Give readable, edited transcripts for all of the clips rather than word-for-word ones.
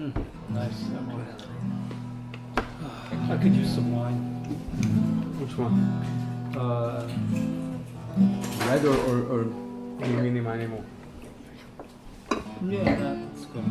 Nice. I could use some wine. Which one? Red or mini animal? Yeah, that's good.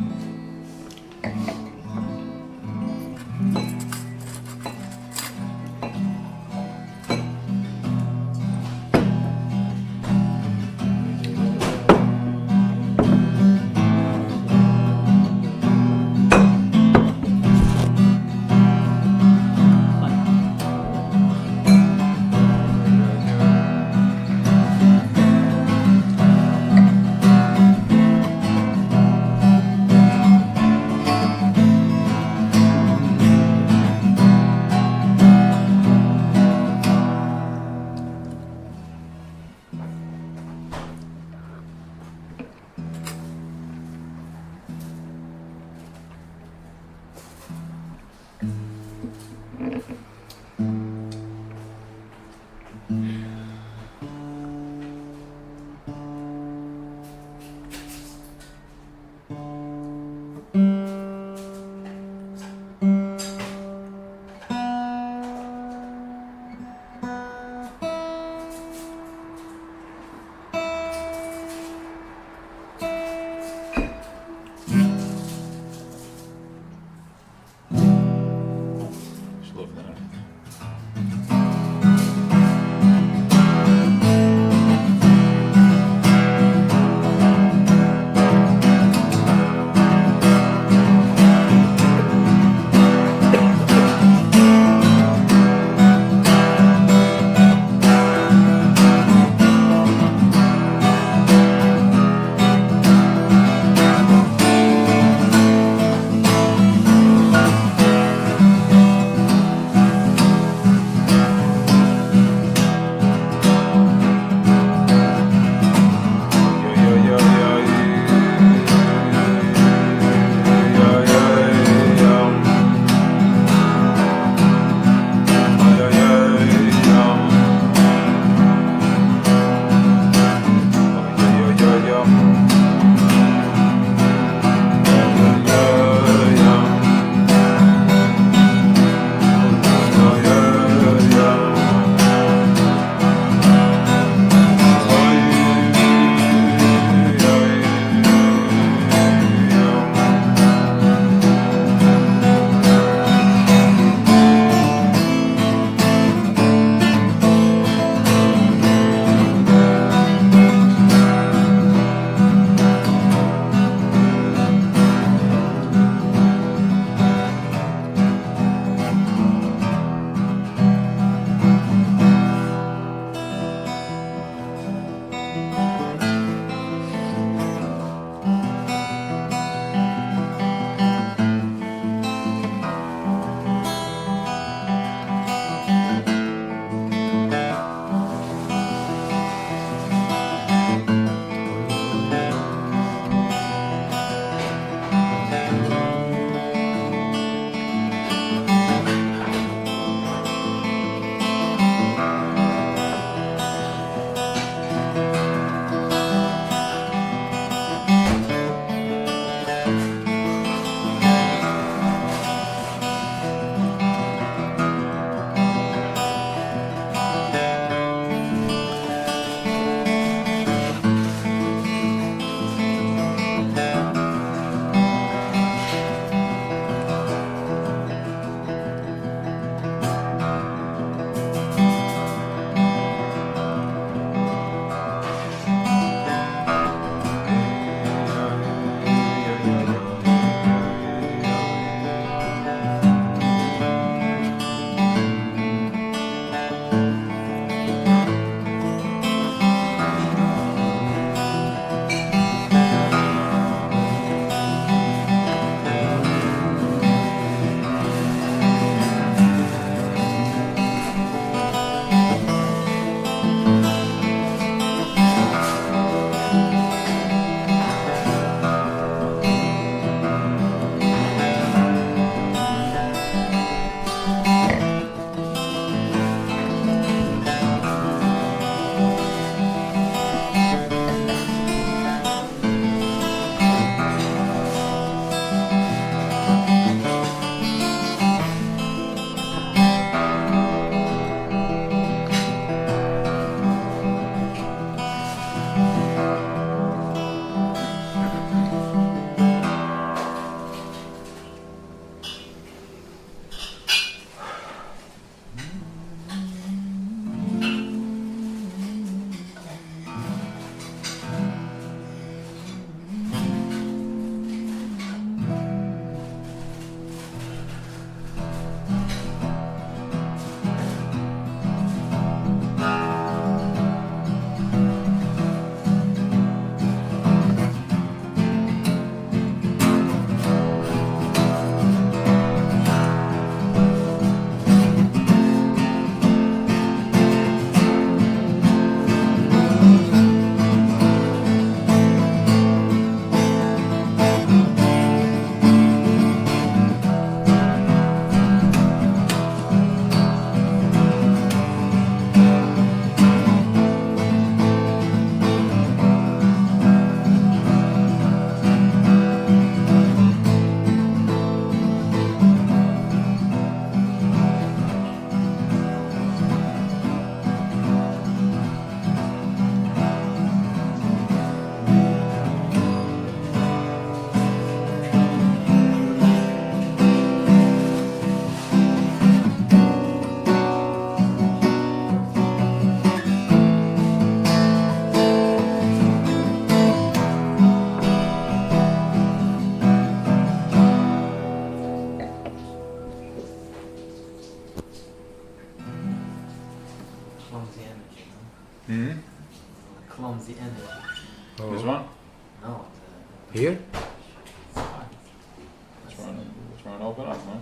and open up, no?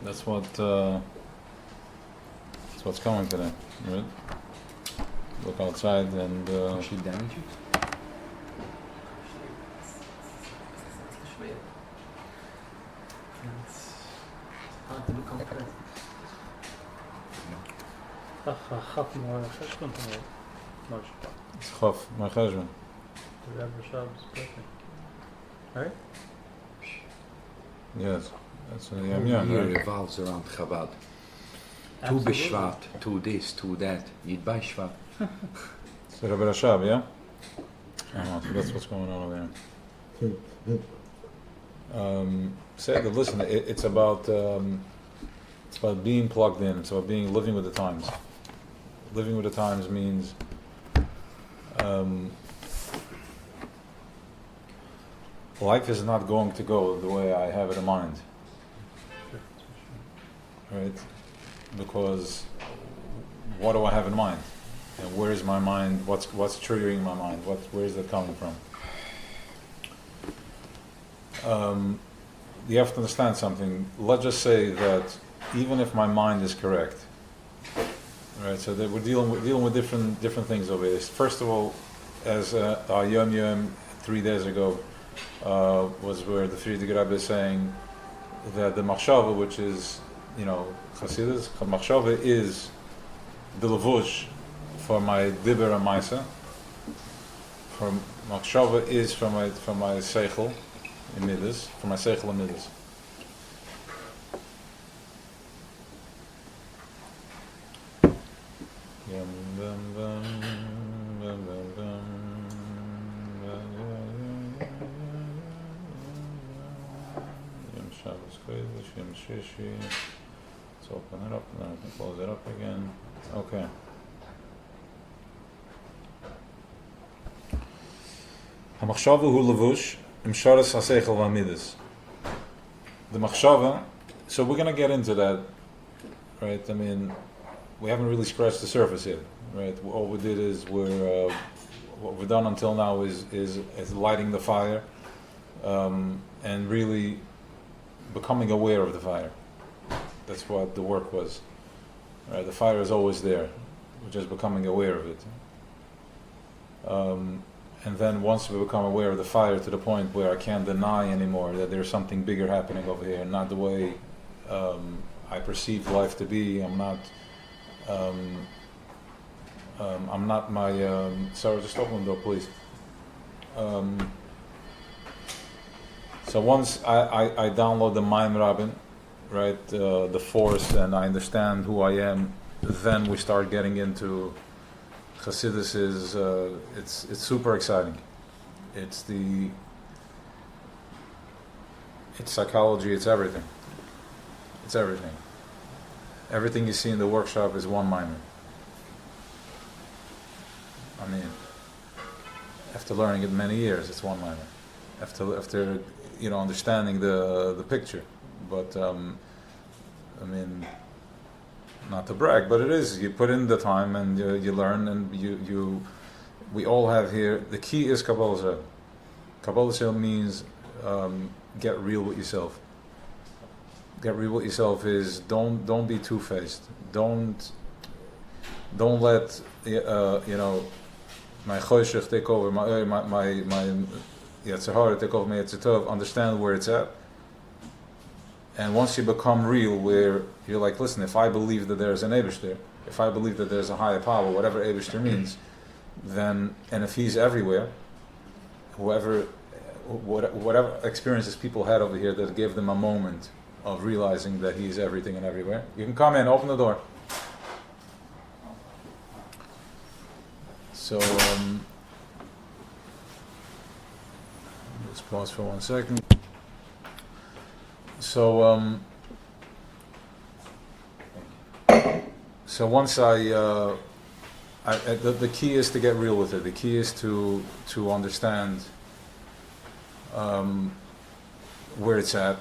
That's what's coming today, right? Look outside and She damage it? It's hard to be confident. Chaf more cheshbon tonight. Moshe. it's chaf, my cheshbon. The Rebbe Shabbos birthday. Right? Yes, that's a Oh, yum yeah, right? revolves around Chabad. Tu Absolutely. b'Shvat, tu this, tu that. Yid by Shvat. It's the Rebbe Rashab, yeah? So that's what's going on over there. Listen, it's about being plugged in. It's about living with the times. Living with the times means life is not going to go the way I have it in mind, right? Because what do I have in mind? And where is my mind? What's triggering my mind? Where is that coming from? You have to understand something. Let's just say that even if my mind is correct, right? So that we're dealing with different things over here. First of all, as our Yom 3 days ago was where the Friedrich Rebbe is saying that the machshava, which is Chassidus, machshava is the levush for my dibber and maisa. For machshava is for my seichel in midas, for my seichel in midas. Let's open it up and then I can close it up again. Okay. Hamachshava hu levush imsharas haseichel v'amidas. The machshava. So we're going to get into that, right? I mean, we haven't really scratched the surface yet, right? All we did is what we've done until now is lighting the fire, and really becoming aware of the fire. That's what the work was. Right? The fire is always there. We're just becoming aware of it. And then once we become aware of the fire to the point where I can't deny anymore that there's something bigger happening over here, not the way I perceive life to be. I'm not my. Sarah, just open the door, please. So once I download the Maim Rabbin, right, the force, and I understand who I am, then we start getting into Chassidus. It's super exciting. It's psychology. It's everything. It's everything. Everything you see in the workshop is one Maimer. I mean, after learning it many years, it's one Maimer. After understanding the picture, but I mean, not to brag, but it is. You put in the time and you learn, and we all have here. The key is Kabbalah Zeh. Kabbalah Zeh means get real with yourself. Get real with yourself is don't be two-faced. Don't let my choshech take over, my Ts'ohar take over my Tov. Understand where it's at. And once you become real, where you're like, listen, if I believe that there's an Eibishter, if I believe that there's a higher power, whatever Eibishter means, then, and if he's everywhere, whatever experiences people had over here that gave them a moment of realizing that he's everything and everywhere, you can come in, open the door. So, let's pause for 1 second. So, so once the key is to get real with it. The key is to understand where it's at.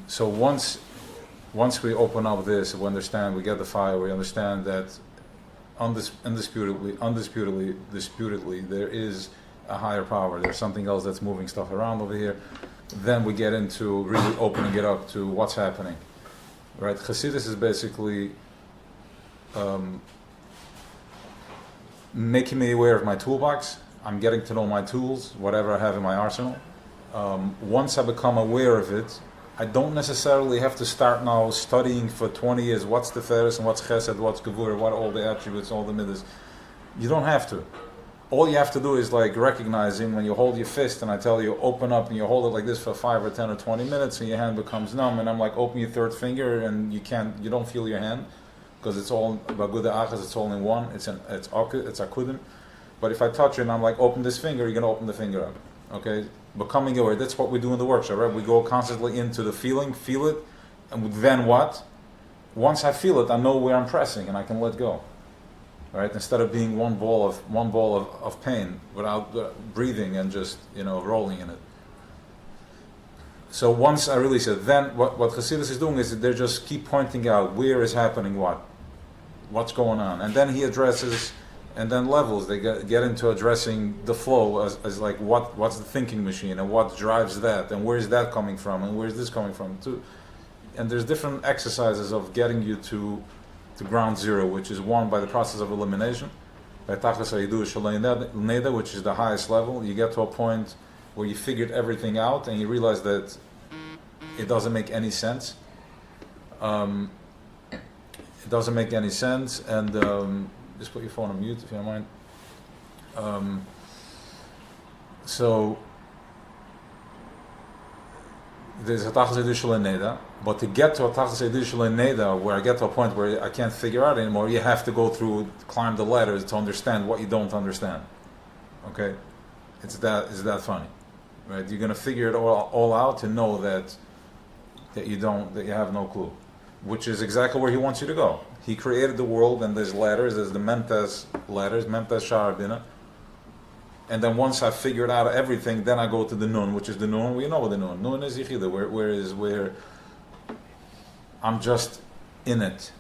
So once we open up this, we understand, we get the fire, we understand that undisputedly, there is a higher power. There's something else that's moving stuff around over here. Then we get into really opening it up to what's happening. Right? Chassidus is basically making me aware of my toolbox. I'm getting to know my tools, whatever I have in my arsenal. Once I become aware of it, I don't necessarily have to start now studying for 20 years what's the Tiferes and what's Chesed, what's Gevurah, what all the attributes, all the midas. You don't have to. All you have to do is like recognizing when you hold your fist and I tell you open up and you hold it like this for 5 or 10 or 20 minutes and your hand becomes numb and I'm like open your third finger and you don't feel your hand because it's all Baguda Achas, it's all in one, it's Akudim. But if I touch it and I'm like open this finger, you're going to open the finger up. Okay? Becoming aware, that's what we do in the workshop, right? We go constantly into the feeling, feel it, and then what? Once I feel it, I know where I'm pressing and I can let go. Right? Instead of being one ball of pain without breathing and just rolling in it. So once I release it, then what Chassidus is doing is that they just keep pointing out where is happening what's going on, and then he addresses, and then levels. They get into addressing the flow as like what's the thinking machine and what drives that, and where is that coming from, and where is this coming from too. And there's different exercises of getting you to ground zero, which is one by the process of elimination. By Tachlis Hayidur Shalei Neda, which is the highest level, you get to a point where you figured everything out and you realize that it doesn't make any sense. It doesn't make any sense, and just put your phone on mute if you don't mind. So there's a Tachlis Hayidur Shalei Neda. But to get to a Tachlis Hayidur Shalei Neda, where I get to a point where I can't figure out anymore, you have to climb the ladders to understand what you don't understand. Okay, it's that funny, right? You're gonna figure it all out to know that you have no clue, which is exactly where he wants you to go. He created the world, and there's ladders. There's the Mentes ladders, Mentes Sha'ar Bina. And then once I figured out everything, then I go to the Nun, which is the Nun. We know what the Nun. Nun is Yichida, where I'm just in it.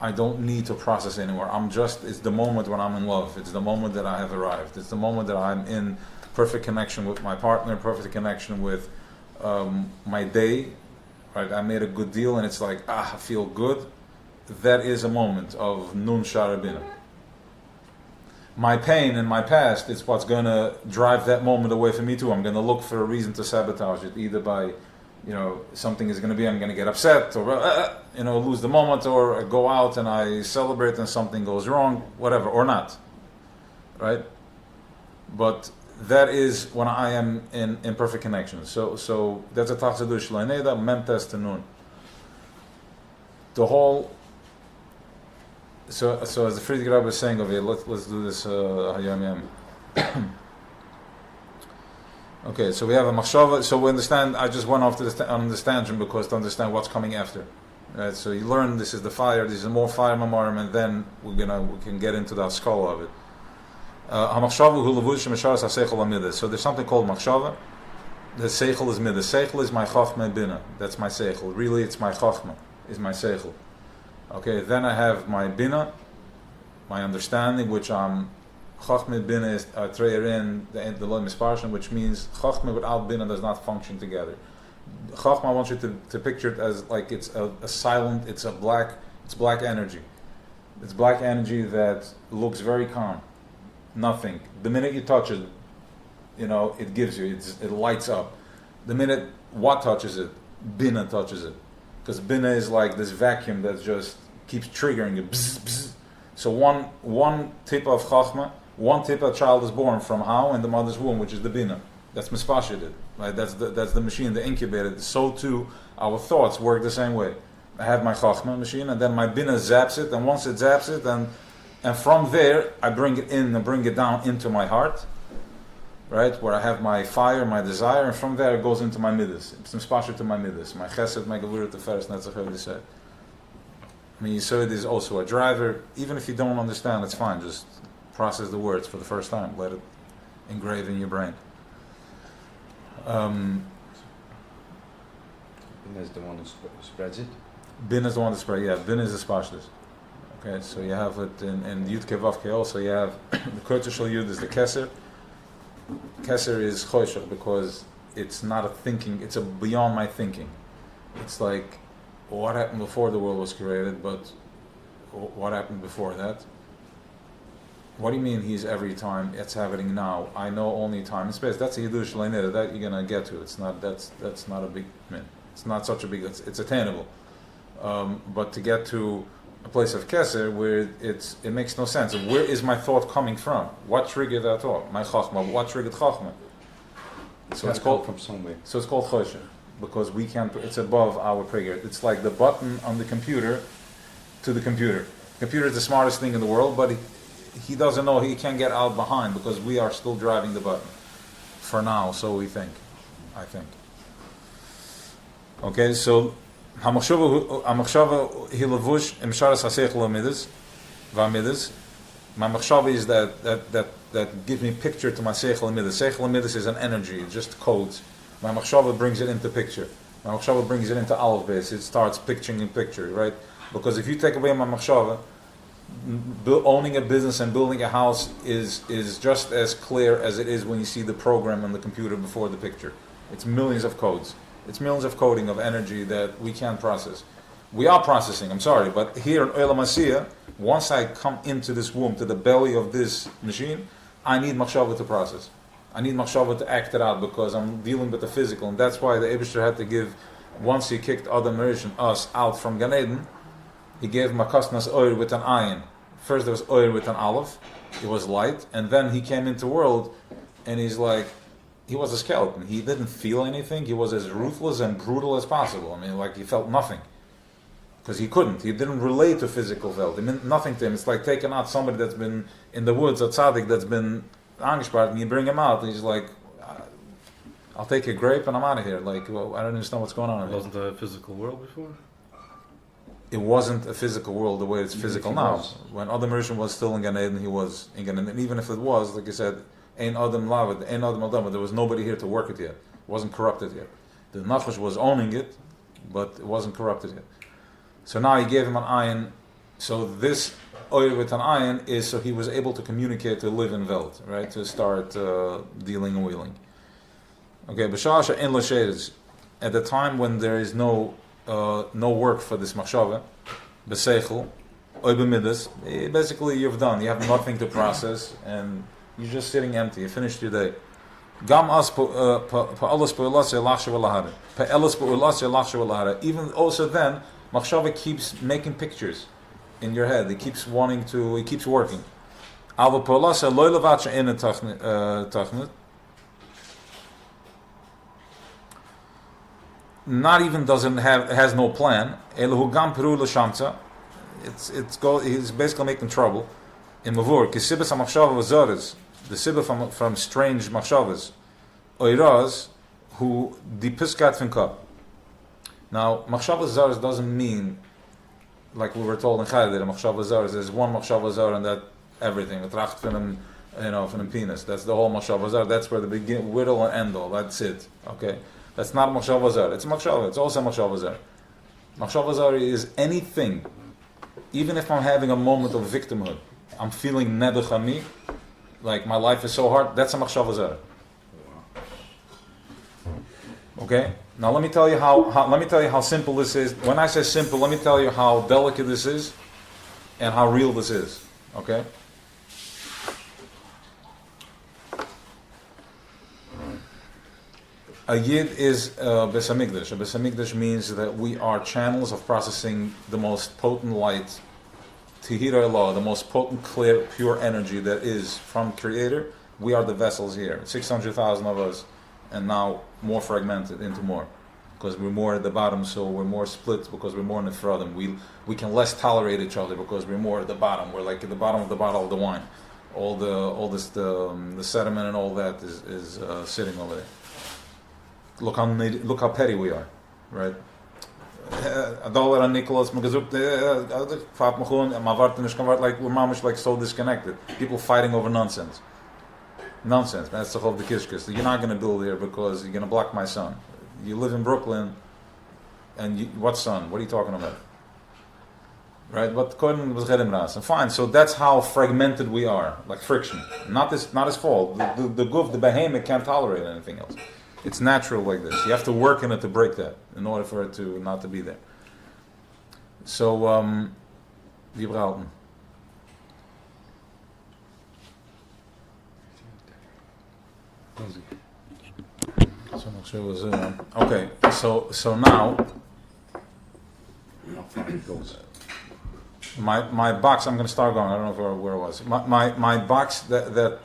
I don't need to process anymore. It's the moment when I'm in love. It's the moment that I have arrived. It's the moment that I'm in perfect connection with my partner, perfect connection with my day. Right? I made a good deal and it's like, I feel good. That is a moment of Nun Sha'ar Bina. My pain and my past is what's going to drive that moment away from me too. I'm going to look for a reason to sabotage it, either by something is going to be, I'm going to get upset, or lose the moment, or I go out and I celebrate and something goes wrong, whatever, or not, right? But that is when I am in perfect connection. So that's a Tachlis Hayidur Shalei Neda, Mentes to Nun. The whole. So as the Frierdiker Rebbe was saying over here, let's do this Hayom Yom. Okay, so we have a machshava. So we understand. I just went off on this tangent because to understand what's coming after. Right. So you learn this is the fire. This is more fire memorim, and then we can get into the skull of it. Hamachshava hu levush misharas haseichel amidas. So there's something called machshava. The seichel is midas. Seichel is my chachma bina. That's my seichel. Really, it's my chachma. Is my seichel. Okay. Then I have my bina, my understanding, which I'm. Chachma Bina is Treyerin, the Lo Misparshan, which means Chachma without Bina does not function together. Chachma, I want you to picture it as like it's a silent, it's black energy. It's black energy that looks very calm. Nothing. The minute you touch it, it gives you, it lights up. The minute what touches it? Bina touches it. Because Bina is like this vacuum that just keeps triggering it. Bzz, bzz. So one tip of Chachma, one tip a child is born from how in the mother's womb, which is the bina. That's mispashided, right? That's the machine, the incubator. So too, our thoughts work the same way. I have my chachma machine, and then my bina zaps it, and once it zaps it, and from there I bring it in and bring it down into my heart, right? Where I have my fire, my desire, and from there it goes into my midas. It's mispashid to my midas, my chesed, my gevurah Tiferes. That's what they say. I mean, Yisod is also a driver. Even if you don't understand, it's fine. Just process the words for the first time. Let it engrave in your brain. Bin is the one who spreads it? Bin is the one that spreads, yeah. Bin is the spashlis. Okay, so you have it in Yud Ke Vav Ke also. You have the Kurtzishal Yud is the Keser, Keser is choshech because it's not a thinking, it's a beyond my thinking. It's like, what happened before the world was created, but what happened before that? What do you mean he's every time? It's happening now. I know only time and space. That's a Yiddush Leinir, that you're gonna get to. It's not, that's not a big, it's not such a big, it's attainable. But to get to a place of Keser where it makes no sense. Where is my thought coming from? What triggered that thought? My Chachma, what triggered Chachma? So it's called from somewhere. So it's called Choshech because we can't. It's above our trigger. It's like the button on the computer to the computer. The computer is the smartest thing in the world, but he doesn't know, he can't get out behind because we are still driving the button. For now, so we think. I think. Okay, so Hamachshava hilavush imsharas hasech lamidas vamidas. My machshava is that gives me picture to my seichel midas. Seichel midas is an energy, it's just codes. My machshava brings it into picture. My machshava brings it into aleph base. It starts picturing in picture, right? Because if you take away my machshava, owning a business and building a house is just as clear as it is when you see the program on the computer before the picture. It's millions of codes. It's millions of coding of energy that we can't process. We are processing, I'm sorry, but here in Olam Asiyah, once I come into this womb, to the belly of this machine, I need machshava to process. I need machshava to act it out because I'm dealing with the physical, and that's why the Eibishter had to give, once he kicked Adam Rishon, us, out from Gan Eden, he gave Makasnas Oir with an ayin. First there was Oir with an aleph, it was light, and then he came into world, and he's like, he was a skeleton. He didn't feel anything. He was as ruthless and brutal as possible. I mean, like he felt nothing. Because he couldn't. He didn't relate to physical felt. It meant nothing to him. It's like taking out somebody that's been in the woods, a tzaddik that's been angespart, and you bring him out, and he's like, I'll take a grape and I'm out of here. Like, well, I don't understand what's going on. It wasn't a physical world before? It wasn't a physical world the way it's physical now. When Adam Rishon was still in Gan Eden, he was in Gan Eden. And even if it was, like I said, Ein Adam Lavid, Ein Adam Adam, there was nobody here to work it yet. It wasn't corrupted yet. The Nachash was owning it, but it wasn't corrupted yet. So now he gave him an ayin. So this oil with an ayin is so he was able to communicate, to live in Welt, right? To start dealing and wheeling. Okay, B'shasha in Lashedes, at the time when there is no work for this machshava, B'seichel, oy b'midas, basically you've done. You have nothing to process, and you're just sitting empty. You finished your day. Gam as pa'elas pa'ulasya lachshav lahara. Pa'elas pa'ulasya lachshav lahara. Even also then, machshava keeps making pictures in your head. It keeps wanting to. It keeps working. Ava pa'ulasya loy levatcha in tachnit. Not even has no plan. Elahu gam peru l'shamtza. He's basically making trouble. In Mavur, kisibas hamachshava vazaras, the sibba from strange machshavas, oiraz, who the piskat finka. Now, machshava zaras doesn't mean, like we were told in Chayda, that machshava zaras is one machshava zar and that everything. Tracht from him penis. That's the whole machshava zar. That's where the begin, whittle and end all. That's it. Okay, that's not machshava zar. It's machshava. It's also machshava zar. Machshava zar is anything, even if I'm having a moment of victimhood. I'm feeling nedach, like my life is so hard. That's a machshava zara. Okay. Now let me tell you how simple this is. When I say simple, let me tell you how delicate this is, and how real this is. Okay. A yid is Beis Hamikdash. A Beis Hamikdash means that we are channels of processing the most potent light. Tehira Allah, the most potent, clear, pure energy that is from Creator. We are the vessels here. 600,000 of us, and now more fragmented into more, because we're more at the bottom. So we're more split because we're more nefradim. We can less tolerate each other because we're more at the bottom. We're like at the bottom of the bottle of the wine. The sediment and all that is sitting over there. Look how petty we are, right? A dollar on Nicholas, like we're mamish like so disconnected. People fighting over nonsense. Nonsense. That's the whole of the kishkis. You're not going to build here because you're going to block my son. You live in Brooklyn, and what son? What are you talking about? right? But kohen was gerim ras. And fine, so that's how fragmented we are, like friction. Not his fault. The guf, the behemoth can't tolerate anything else. It's natural like this. You have to work in it to break that in order for it to not to be there. So, wie behalten? Okay, so now my box. I'm going to start going. I don't know where it was. My box that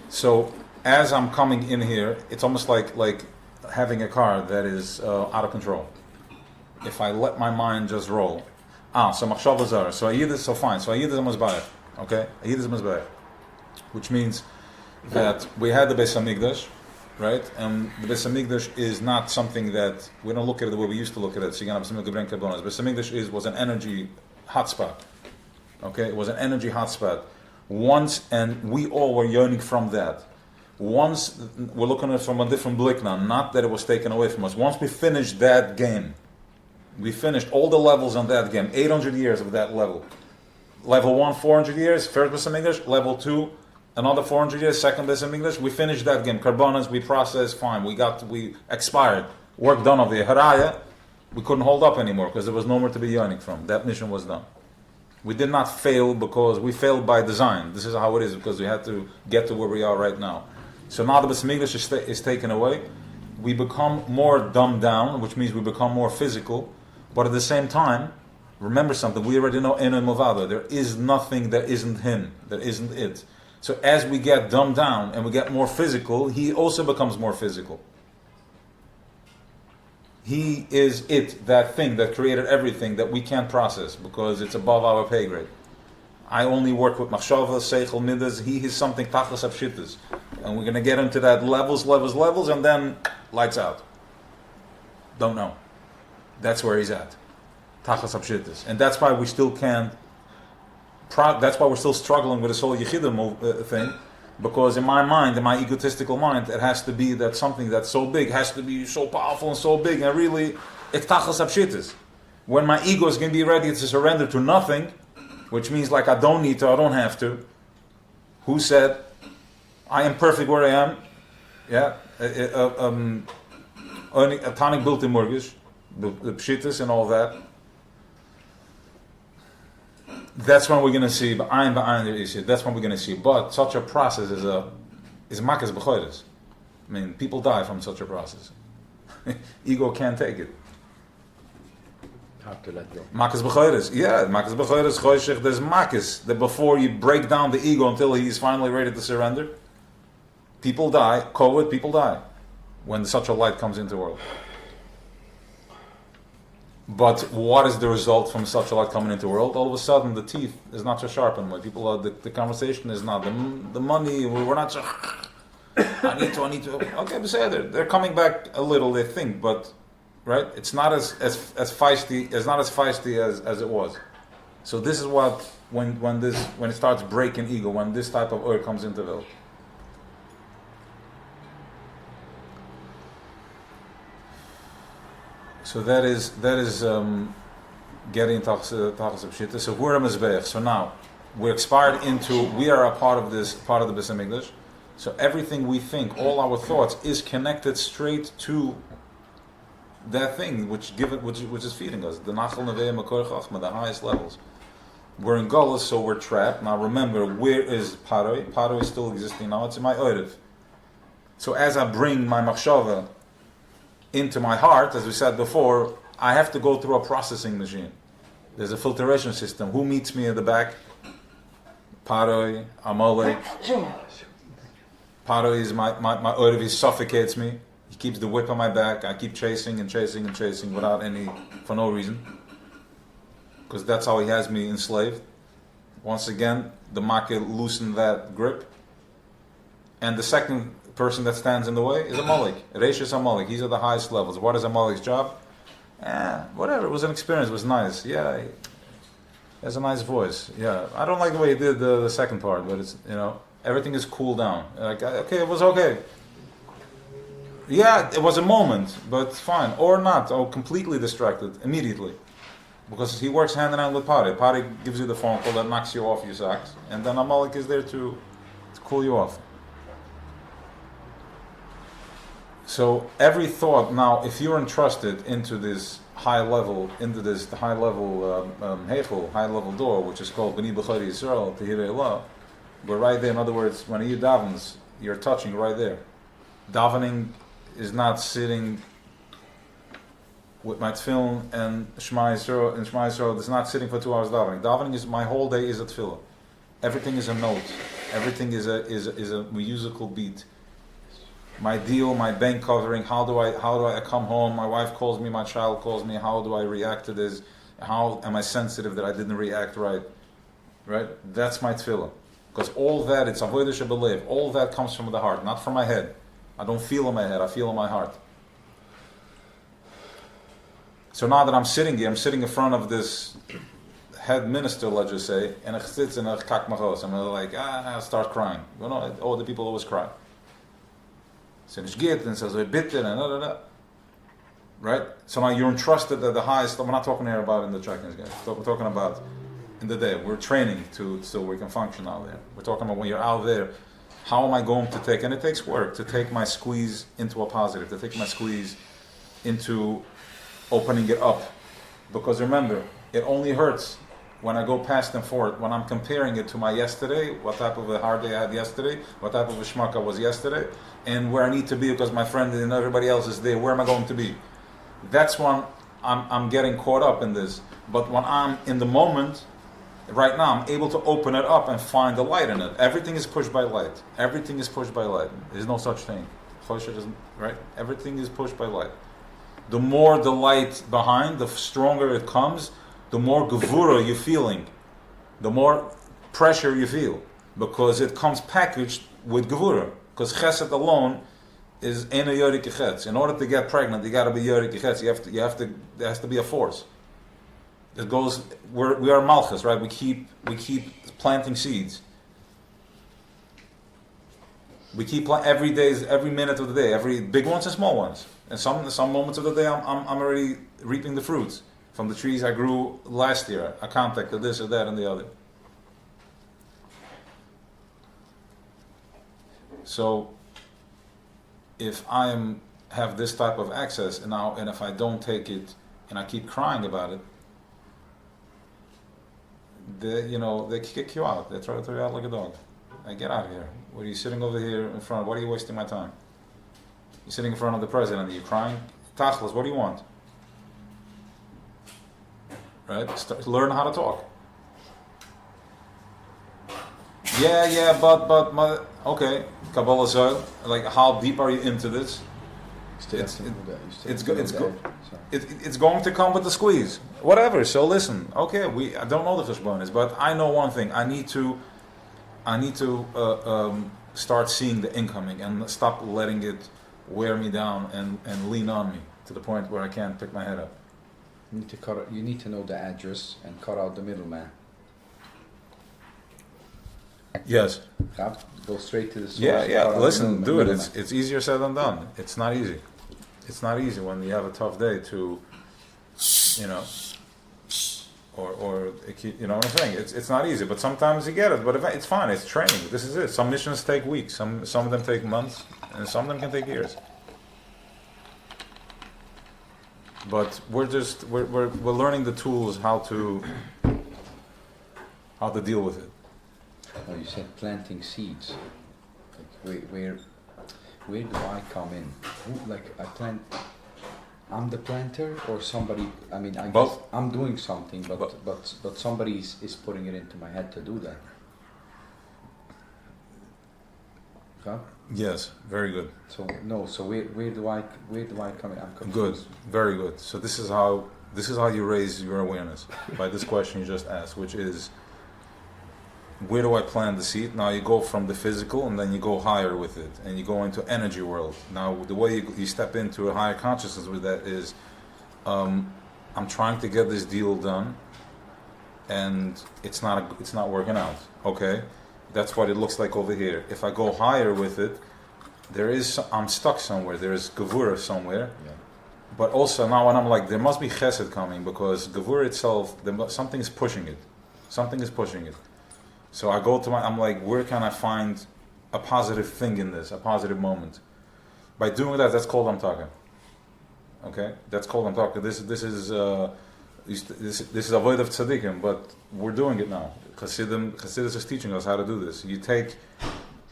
so as I'm coming in here, it's almost like having a car that is out of control. If I let my mind just roll, so machshava zara. So ayidus, so fine. So ayidus amazbayach. Okay, ayidus amazbayach, which means that we had the Beis Hamikdash, right? And the Beis Hamikdash is not something that we don't look at it the way we used to look at it. So Beis Hamikdash was an energy hotspot. Okay, it was an energy hotspot. Once, and we all were yearning from that. Once, we're looking at it from a different blick now. Not that it was taken away from us. Once we finished that game, we finished all the levels on that game. 800 years of that level. Level 1, 400 years. First Beis Hamikdash. Level 2. Another 400 years, second Beis Hamikdash. We finished that game. Karbonas, we processed, fine. We expired. Work done of the Haraya. We couldn't hold up anymore because there was no more to be yearning from. That mission was done. We did not fail because we failed by design. This is how it is because we had to get to where we are right now. So now the Beis Hamikdash is taken away. We become more dumbed down, which means we become more physical. But at the same time, remember something. We already know Eno Movado. There is nothing that isn't him. That isn't it. So as we get dumbed down and we get more physical, he also becomes more physical. He is it, that thing that created everything that we can't process because it's above our pay grade. I only work with machshava, seichel, midas. He is something tachas apshitas. And we're going to get into that levels, and then lights out. Don't know. That's where he's at. Tachas apshitas. And that's why we still can't that's why we're still struggling with this whole Yechidah thing, because in my mind, in my egotistical mind, it has to be that something that's so big has to be so powerful and so big, and really, it's tachas apshitas. When my ego is going to be ready to surrender to nothing, which means like I don't need to, I don't have to. Who said, I am perfect where I am? Yeah, only a tonic built in mortgage, the pshitas and all that. That's when we're going to see that's when we're going to see. But such a process is makas b'chodes. I mean, people die from such a process. Ego can't take it. Hard to let go. Makas b'chodes, yeah, makas b'chodes choshech. There's makas that before you break down the ego until he's finally ready to surrender. People die. COVID, people die when such a light comes into the world. But what is the result from such a light coming into the world? All of a sudden, the teeth is not so sharp anymore. People are, the conversation is not the money. We're not so. I need to. Okay, but they're coming back a little. They think, but right, it's not as feisty. It's not as feisty as it was. So this is what when it starts breaking ego, when this type of oil comes into the world. So that is getting tachas pshita. So we're a mizbeach. So now we're expired into. We are a part of the Beis Hamikdash. So everything we think, all our thoughts, is connected straight to that thing which is feeding us. The nachal nevei makor chachma, the highest levels. We're in Golus, so we're trapped. Now remember, where is Paroi? Paroi is still existing now. It's in my oirev. So as I bring my machshava into my heart, as we said before, I have to go through a processing machine. There's a filtration system. Who meets me in the back? Paroi, Amalek. Paroi is my oirev. He suffocates me. He keeps the whip on my back. I keep chasing for no reason. Because that's how he has me enslaved. Once again, the Makeh loosened that grip. And the second person that stands in the way is Amalek. Reishis Amalek. He's at the highest levels. What is Amalek's job? Whatever. It was an experience. It was nice. Yeah, he has a nice voice. Yeah, I don't like the way he did the second part, but it's everything is cooled down. Like, okay, it was okay. Yeah, it was a moment, but fine. Or not, or completely distracted immediately. Because he works hand in hand with Pari. Pari gives you the phone call that knocks you off your socks. And then Amalek is there to cool you off. So every thought, now, if you're entrusted into this high level heichel, high level door, which is called B'ni B'chari Yisrael, Tehirei Allah, we're right there. In other words, when you davens, you're touching right there. Davening is not sitting with my tefillin and Shema Yisrael, it's not sitting for 2 hours davening. Davening is, my whole day is a tefillah. Everything is a note. Everything is a musical beat. My deal, my bank covering, how do I come home, my wife calls me, my child calls me, how do I react to this? How am I sensitive that I didn't react right? Right? That's my tefillah. Because all that, it's avodah shebelev, all that comes from the heart, not from my head. I don't feel in my head, I feel in my heart. So now that I'm sitting here, I'm sitting in front of this head minister, let's just say, and ich sitze in a kak machos, and I'm like, I start crying. You know, all the people always cry. So it's get and says bitter and da da da. Right? So now you're entrusted at the highest. We're not talking here about in the tracking guys. We're talking about in the day. We're training so we can function out there. We're talking about when you're out there, how am I going to take, and it takes work to take my squeeze into a positive, to take my squeeze into opening it up. Because remember, it only hurts when I go past and forth, when I'm comparing it to my yesterday, what type of a hard day I had yesterday, what type of a schmuck I was yesterday, and where I need to be because my friend and everybody else is there, where am I going to be? That's when I'm getting caught up in this. But when I'm in the moment, right now, I'm able to open it up and find the light in it. Everything is pushed by light. Everything is pushed by light. There's no such thing. Right? Everything is pushed by light. The more the light behind, the stronger it comes, the more gevura you're feeling, the more pressure you feel, because it comes packaged with gevura. Because chesed alone is ena yorik chetz. In order to get pregnant, you got to be yorik chetz. There has to be a force. It goes. We are malchus, right? We keep planting seeds. We keep every day, every minute of the day, every big ones and small ones. And some moments of the day, I'm already reaping the fruits from the trees I grew last year. I contacted this or that and the other. So, if I have this type of access and if I don't take it and I keep crying about it, they kick you out. They try to throw you out like a dog. Get out of here. What are you sitting over here in front of? Why are you wasting my time? You're sitting in front of the president. Are you crying? Tachlis, what do you want? Right? Learn how to talk. But okay. Kabbalah Zoil. Like, how deep are you into this? It's going to come with the squeeze. Whatever. So listen. Okay, I don't know the cheshbonis, but I know one thing. I need to start seeing the incoming and stop letting it wear me down and lean on me to the point where I can't pick my head up. You need to know the address and cut out the middleman. Yes. Go straight to the source. Yeah. Listen, do it. It's easier said than done. It's not easy. It's not easy when you have a tough day to, or you know what I'm saying. It's not easy, but sometimes you get it. But it's fine. It's training. This is it. Some missions take weeks. Some of them take months, and some of them can take years. But we're learning the tools how to deal with it. Oh, you said planting seeds. Like where do I come in? I'm the planter, or somebody? I mean, I guess I'm doing something, but somebody is putting it into my head to do that. Okay? Yes, very good. So where do I come in? I'm confused. Good, very good. So this is how you raise your awareness by this question you just asked, which is, where do I plant the seed? Now you go from the physical and then you go higher with it and you go into energy world. Now the way you step into a higher consciousness with that is, I'm trying to get this deal done and it's not working out. Okay, that's what it looks like over here. If I go higher with it, I'm stuck somewhere. There is gevura somewhere. Yeah. But also now when I'm like, there must be chesed coming because gevura itself, something is pushing it. Something is pushing it. So I go to I'm like, where can I find a positive thing in this, a positive moment? By doing that, that's called Amtaka. Okay, that's called Amtaka. This is avoid of tzaddikim, but we're doing it now. Chassidus is teaching us how to do this. You take,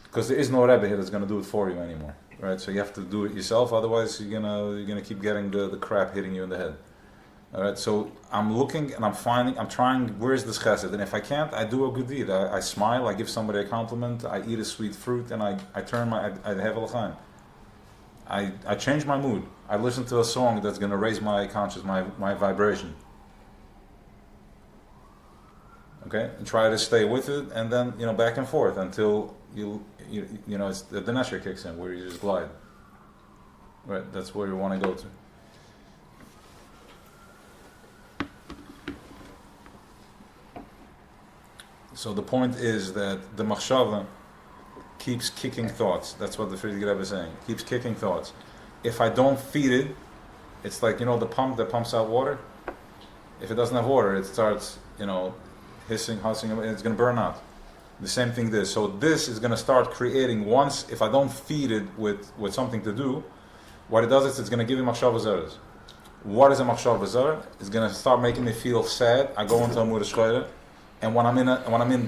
because there is no Rebbe here that's going to do it for you anymore, right? So you have to do it yourself. Otherwise, you're gonna keep getting the crap hitting you in the head. All right. So I'm looking and I'm trying. Where's this chesed? And if I can't, I do a good deed. I smile. I give somebody a compliment. I eat a sweet fruit, and I have a l'chaim. I change my mood. I listen to a song that's going to raise my conscious, my vibration. Okay, and try to stay with it, and then back and forth until it's the nesher kicks in, where you just glide. Right, that's where you want to go to. So the point is that the machshava keeps kicking thoughts. That's what the Frierdiker Rebbe is saying. Keeps kicking thoughts. If I don't feed it, it's like the pump that pumps out water. If it doesn't have water, it starts hissing, hussing, and it's going to burn out. The same thing this. So this is going to start creating once, if I don't feed it with something to do, what it does is it's going to give me machshava zaras. What is a machshava zara? It's going to start making me feel sad. I go into a mood of shchayre, and when I'm in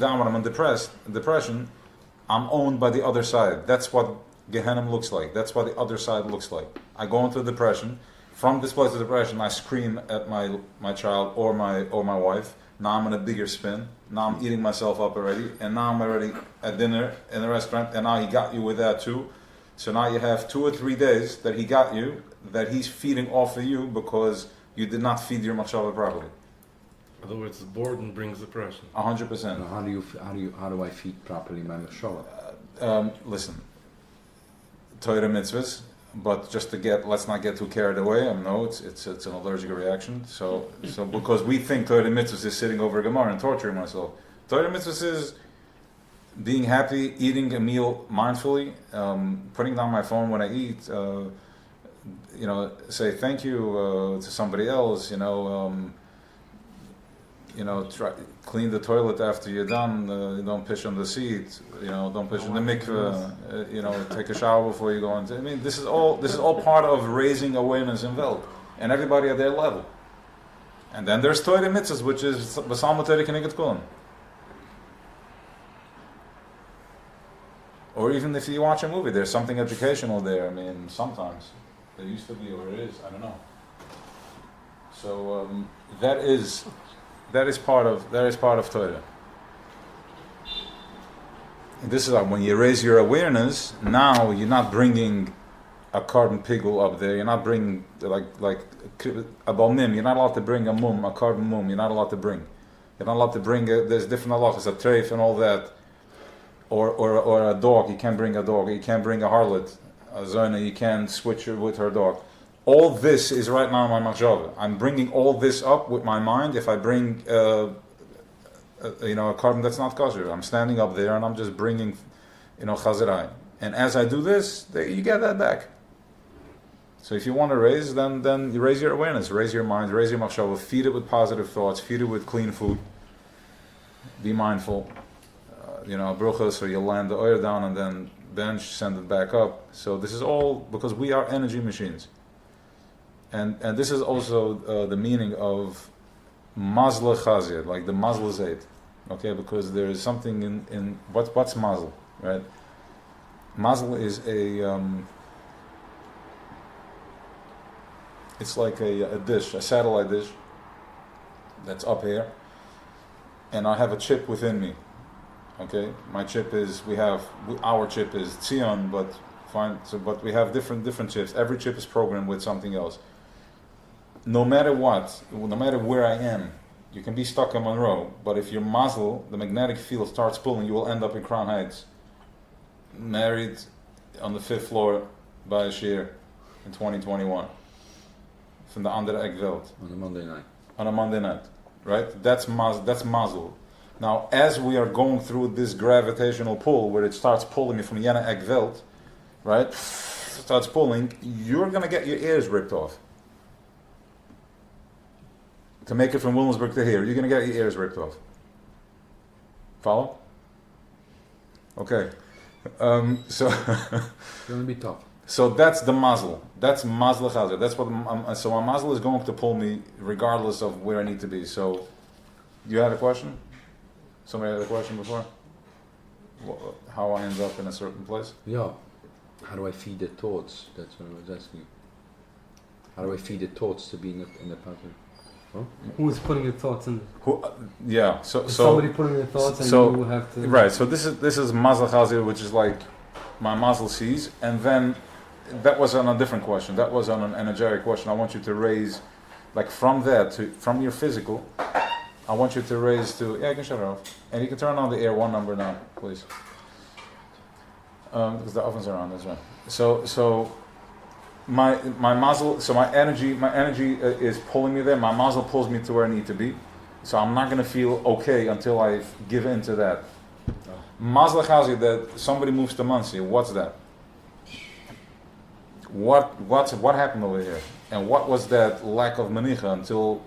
depression, I'm owned by the other side. That's what Gehenna looks like. That's what the other side looks like. I go into depression. From this place of depression, I scream at my child or my wife. Now I'm in a bigger spin. Now I'm eating myself up already, and now I'm already at dinner in a restaurant, and now he got you with that too. So now you have 2 or 3 days that he got you, that he's feeding off of you because you did not feed your machshava properly. In other words, boredom brings depression. 100%. How do I feed properly my machshava? Listen, Torah mitzvahs, but let's not get too carried away. I know it's an allergic reaction. So because we think Torah mitzvahs is sitting over a Gemara and torturing myself. Torah mitzvahs is being happy, eating a meal mindfully, putting down my phone when I eat. Say thank you to somebody else. Clean the toilet after you're done. Don't piss on the seat. Don't piss in the mikveh. Take a shower before you go into. I mean, this is all part of raising awareness in Welt, and everybody at their level. And then there's Torah mitzvahs, which is Basal Torah Keneged Kulam. Or even if you watch a movie, there's something educational there. I mean, sometimes there used to be, or it is. I don't know. So that is part of Torah. And this is like when you raise your awareness. Now you're not bringing a carbon pigul up there. You're not bringing like a balmim. You're not allowed to bring a carbon mum. You're not allowed to bring. You're not allowed to bring. There's different halachas, a treif and all that. Or a dog. You can't bring a dog. You can't bring a harlot, a zona. You can't switch her with her dog. All this is right now my machshava. I'm bringing all this up with my mind. If I bring, a carbon that's not kosher, I'm standing up there and I'm just bringing, chazerai. And as I do this, you get that back. So if you want to raise, then you raise your awareness, raise your mind, raise your machshava, feed it with positive thoughts, feed it with clean food. Be mindful. Bruchas, so you'll land the oil down and then bench, send it back up. So this is all because we are energy machines. And this is also the meaning of mazla chazir, like the mazla zayt. Okay, because there is something in what's mazl, right? Mazl is it's like a dish, a satellite dish that's up here, and I have a chip within me. Okay, my chip is our chip is Tzion, but fine. So, but we have different chips. Every chip is programmed with something else. No matter what, no matter where I am, you can be stuck in Monroe, but if your muzzle, the magnetic field starts pulling, you will end up in Crown Heights, married on the 5th floor by a shear in 2021 from the andere Eggveld on a Monday night. On a Monday night, right? That's muzzle. Now, as we are going through this gravitational pull, where it starts pulling me from Jena Eggveld, right? Starts pulling, you're gonna get your ears ripped off. To make it from Williamsburg to here, you're gonna get your ears ripped off. Follow? Okay. So It's gonna be tough. So that's the mazel. That's mazel chazer. That's what. So my mazel is going to pull me regardless of where I need to be. So, you had a question? Somebody had a question before? How I end up in a certain place? Yeah. How do I feed the thoughts? That's what I was asking. How do I feed the thoughts to be in the pattern? Huh? Who's putting your thoughts in? Who? Yeah. So Is somebody putting your thoughts, and so you have to. right. So this is mazel chazer, which is like my mazel sees, and then that was on a different question. That was on an energetic question. I want you to raise, like from your physical. I want you to raise to, you can shut it off. And you can turn on the air one number now, please. Because the ovens are on as well. So my mazel, so my energy is pulling me there. My mazel pulls me to where I need to be. So I'm not going to feel okay until I give in to that. Mazel chazi, that somebody moves to Muncie, what's that? What happened over here? And what was that lack of manicha until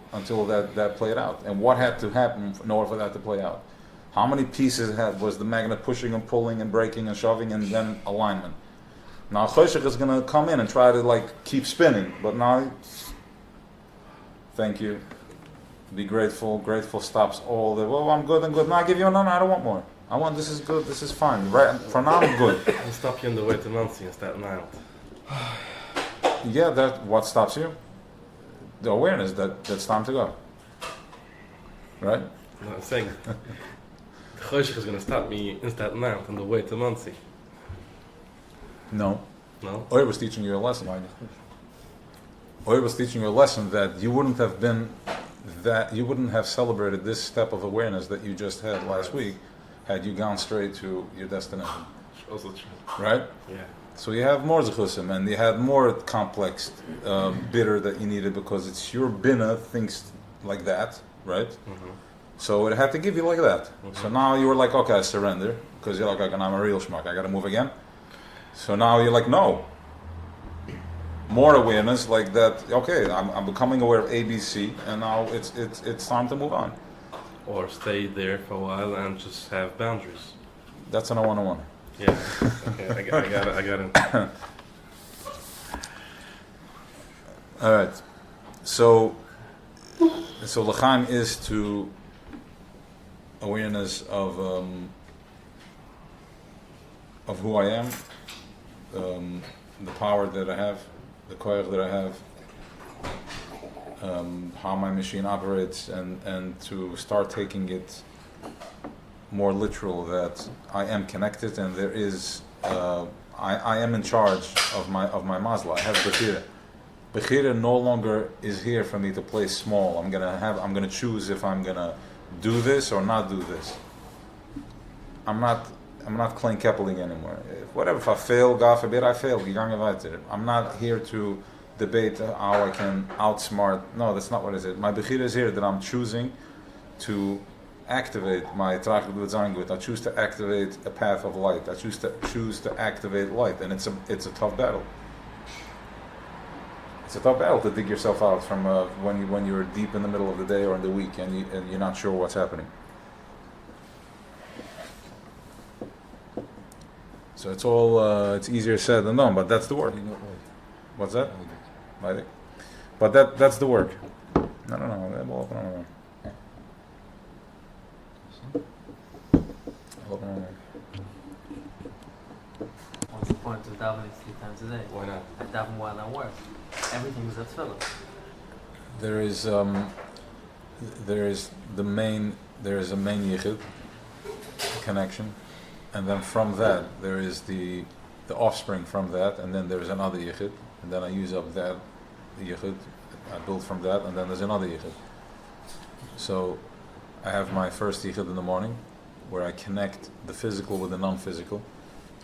that played out? And what had to happen in order for that to play out? How many pieces was the magnet pushing and pulling and breaking and shoving and then alignment? Now Choshech is going to come in and try to like keep spinning, but now, thank you, be grateful. Grateful stops all the. Well, I'm good and good. No, I give you no. I don't want more. I want this is good. This is fine. Right for now, I'm good. I'll stop you on the way to Nancy and Staten Island. Yeah, that what stops you? The awareness that it's time to go. Right? No, I'm saying the Choshech is going to stop me in Staten Island on the way to Nancy. No. No? Oyer was teaching you a lesson. Oyer was teaching you a lesson that you wouldn't have celebrated this step of awareness that you just had last week had you gone straight to your destination. Also true. Right? Yeah. So you have more zechusim, and you had more complex bitter that you needed because it's your bina thinks like that, right? Mm-hmm. So it had to give you like that. Mm-hmm. So now you were like, okay, I surrender, because you're like, okay, I'm a real schmuck, I got to move again. So now you're like, no. More awareness like that. Okay, I'm becoming aware of ABC, and now it's time to move on. Or stay there for a while and just have boundaries. That's an 101. Yeah. Okay, I got it. All right. So l'chaim is to awareness of who I am, the power that I have, the koyach that I have, how my machine operates, and to start taking it more literal, that I am connected and there is I am in charge of my mazla. I have bechira. Bechira no longer is here for me to play small. I'm gonna choose if I'm gonna do this or not do this. I'm not Klein Keppeling anymore. If I fail, God forbid I fail. I'm not here to debate how I can outsmart. No, that's not what it is. My bechira is here that I'm choosing to activate my trachut zangut. I choose to activate a path of light. I choose to activate light, and it's a tough battle. It's a tough battle to dig yourself out from when you're deep in the middle of the day or in the week and you're not sure what's happening. So it's all it's easier said than done, but that's the work. What's that? But that's the work. I don't know. What's the point of davening 3 times a day? Why not? I daven while I work. Everything is at tefillah. There is a main yichud connection, and then from that there is the offspring from that, and then there's another yichud, and then I use up that yichud, I build from that, and then there's another yichud. So I have my first yichud in the morning, where I connect the physical with the non-physical.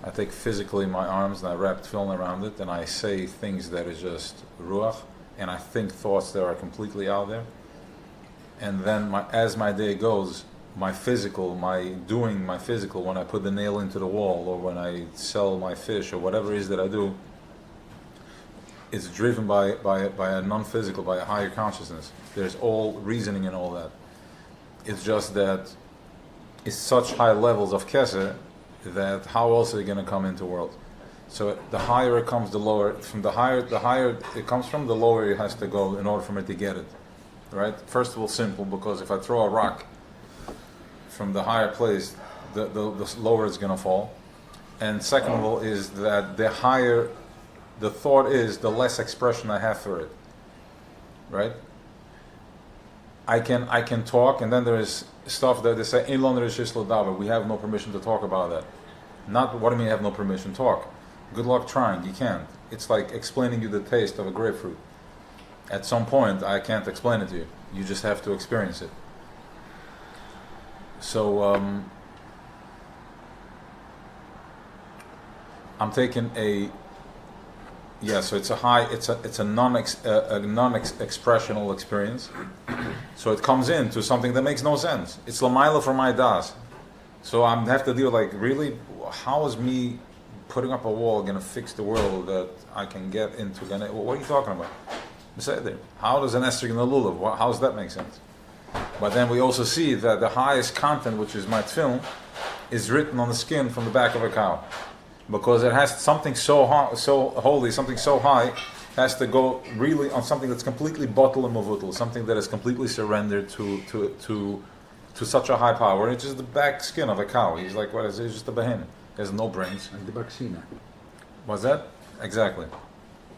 I take physically my arms and I wrap tefillin around it, and I say things that is just ruach, and I think thoughts that are completely out there. And then as my day goes, my physical, when I put the nail into the wall, or when I sell my fish, or whatever it is that I do, it's driven by a non-physical, by a higher consciousness. There's all reasoning in all that. It's just that it's such high levels of kesser that how else are you going to come into the world? So the higher it comes, the lower. From the higher it comes from, the lower it has to go in order for me to get it. Right? First of all, simple, because if I throw a rock from the higher place, the lower it's going to fall. And second of all is that the higher the thought is, the less expression I have for it. Right? I can talk, and then there is stuff that they say, we have no permission to talk about that. Not, what do you mean you have no permission? Talk. Good luck trying, you can't. It's like explaining you the taste of a grapefruit. At some point, I can't explain it to you. You just have to experience it. So, I'm taking so it's a non-expressional experience. So it comes into something that makes no sense. It's lamaila for my das. So I have to deal really, how is me putting up a wall going to fix the world that I can get into? What are you talking about? How does an estrig in the lulav? How does that make sense? But then we also see that the highest content, which is my tefillin, is written on the skin from the back of a cow, because it has something so holy, something so high, has to go really on something that's completely bottle and mavutal, something that is completely surrendered to such a high power. It's just the back skin of a cow. He's like, what is it? He's just a behemoth. He has no brains. And the vaccine. What's that? Exactly.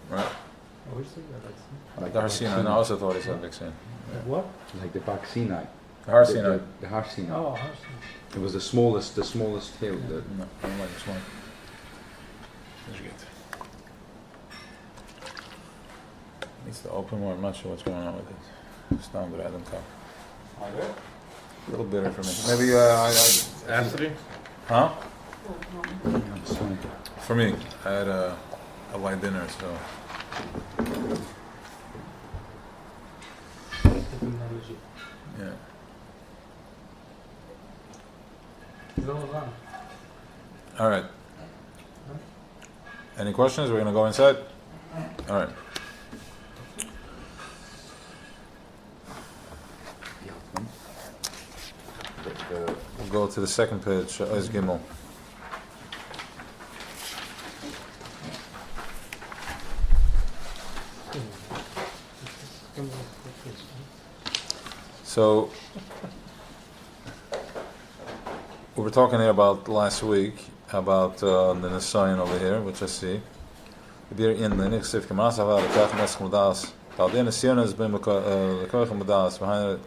Right. What is it? Like the Harsina. I also thought he said vaccine. What? Like the vaccine. The Harsina. The Harsina. Oh, Harsina. It was the smallest hill. No, I don't like this one. That's good. Needs to open more. I'm not sure what's going on with it. It's down, but I don't talk. A little bitter for me. Maybe Acidity? Huh? It's fine. For me, I had a light dinner, so. Yeah. All right. Any questions? We're gonna go inside. All right. We'll go to the second page. Oz Gimel. So we were talking here about last week about the Nisayan over here, which I see. Wir in the next sif kemas ava the kach mes khmudas. Da the Nisayan has been the kach khmudas behind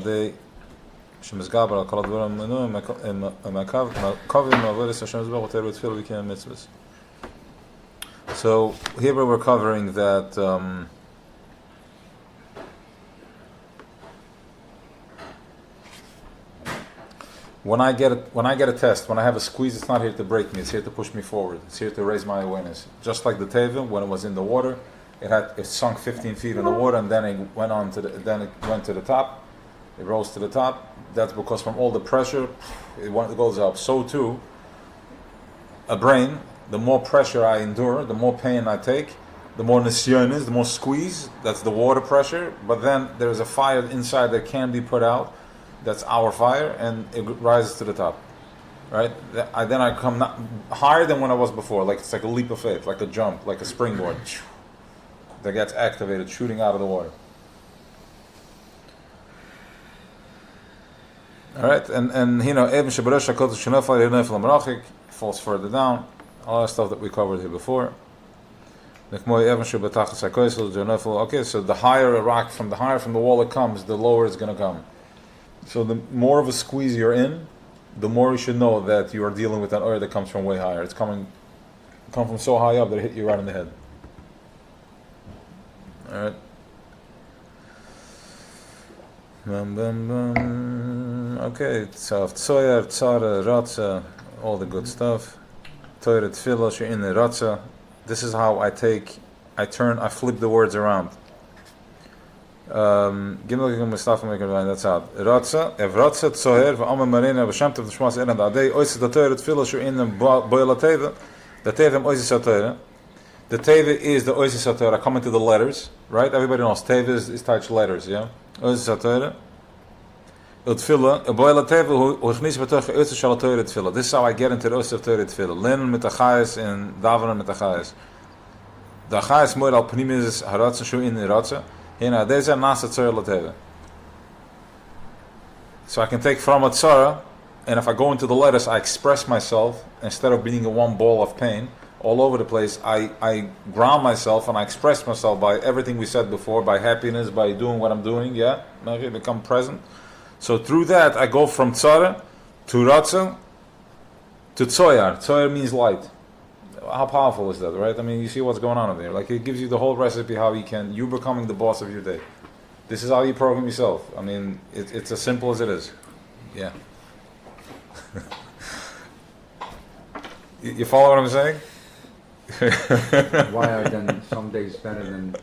the shemesgaber al kol dvarim menu makav kavim avodas Hashem zbach oter b'tefillah v'kiyam mitzvahs. So here we're covering that when I get a test, when I have a squeeze, it's not here to break me. It's here to push me forward. It's here to raise my awareness. Just like the tevim, when it was in the water, it sunk 15 feet in the water, and then it went to the top. It rose to the top. That's because from all the pressure, it goes up. So too, a brain. The more pressure I endure, the more pain I take, the more nisyon is, the more squeeze. That's the water pressure. But then there's a fire inside that can be put out. That's our fire, and it rises to the top, right? Then I come higher than when I was before. Like it's like a leap of faith, like a jump, like a springboard that gets activated, shooting out of the water. All right, and you know, even Shabarosh Hakodesh Shenafal Yenefel Merachik falls further down. All that stuff that we covered here before. Okay, so the higher a rock from the wall it comes, the lower it's going to come. So the more of a squeeze you're in, the more you should know that you are dealing with an oil that comes from way higher. It's come from so high up that it hit you right in the head. All right. Okay, Tzaf Ts'ohar, Tzara, Ratza, all the good stuff. Torah Tefillah, you're in the Ratza. This is how I flip the words around. Gimel gegen Mustafa maker line, that's out. Rutzo Ts'ohar v'amar marina v'shem tev t'shmas eran da'adei oises da Torah tefillah shu in the boil teva. The teva oises Torah. The teva is the oises Torah. Coming to the letters, right? Everybody knows teva is touch letters, yeah. Oises Torah. Tefillah, a boil teva who chnis b'toch oises shal Torah tefillah. This is how I get into the oises of Torah tefillah. Len mit achayis and davener mit achayis. The achayis moed al pnimis haratza shu in the ratza. Hina deze nasa tzara lateva. So I can take from a tzara, and if I go into the letters, I express myself instead of being a one ball of pain all over the place. I ground myself and I express myself by everything we said before, by happiness, by doing what I'm doing. Yeah, I become present. So through that, I go from tzara to ratza to tzohar. Tzohar means light. How powerful is that, right? I mean, you see what's going on over there. Like, it gives you the whole recipe how you're becoming the boss of your day. This is how you program yourself. I mean, it's as simple as it is. Yeah. You follow what I'm saying? Why are then some days better than?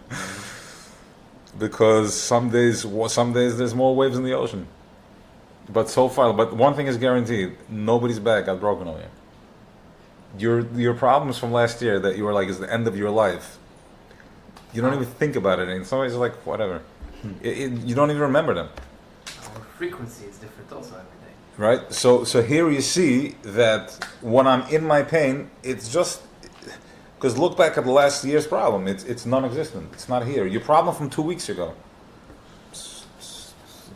Because some days there's more waves in the ocean. But so far, one thing is guaranteed: nobody's back got broken over here. Your problems from last year that you were like is the end of your life. You don't even think about it, and somebody's like whatever. You don't even remember them. Our frequency is different also every day. Right. So here you see that when I'm in my pain, it's just because look back at the last year's problem. It's non-existent. It's not here. Your problem from 2 weeks ago.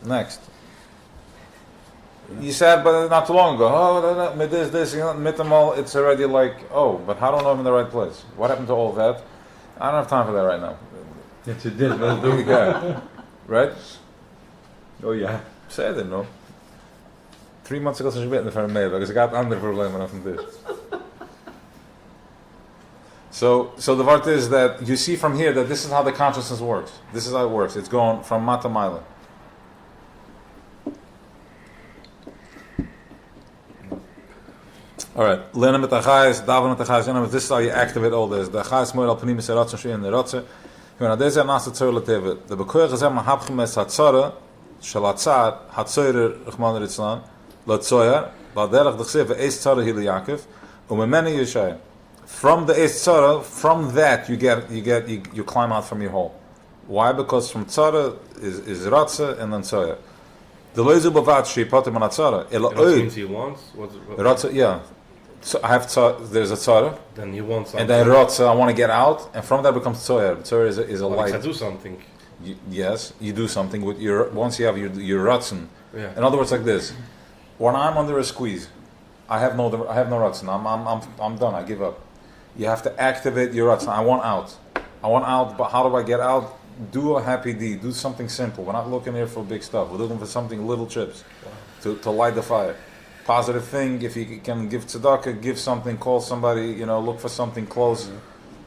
Next. You said, but not too long ago. Oh, this, mit them all. It's already like, oh, but how don't know I'm in the right place? What happened to all of that? I don't have time for that right now. Yes, it did. Let's do it. Right? Oh yeah. Say it, no. 3 months ago, since you met me mee, because I got andere problemen af this. So the part is that you see from here that this is how the consciousness works. This is how it works. It's going from mata maila. All right. Lena mit achayis, daven mit achayis. This is how you activate all this. The achayis moed al panim seratz shu in the ratze. When deze nasa tzor leteve, the bekoer gezem habgemes hatzara shel hatzar hatzoyer rachman ritzlan latzoyer baderach dechsev ve'es tzara hil Yaakov umemene yeshay. From the es tzara, from that you climb out from your hole. Why? Because from tzara is ratze and then tzoyer. The lezu bavat shi patim an hatzara ela It means he wants. ratze, yeah. So I have there's a tzara, Then he wants something. and then rotza, I want to get out, and from that becomes tzoyer. Tzoyer is a Well, light. I do something. Yes, you do something with your once you have your rotzen. Yeah. In other words, like this: when I'm under a squeeze, I have no rotzen. I'm done. I give up. You have to activate your rotzen. I want out. But how do I get out? Do a happy deed. Do something simple. We're not looking here for big stuff. We're looking for something little chips to light the fire. Positive thing. If you can give tzedakah, give something. Call somebody. Look for something close.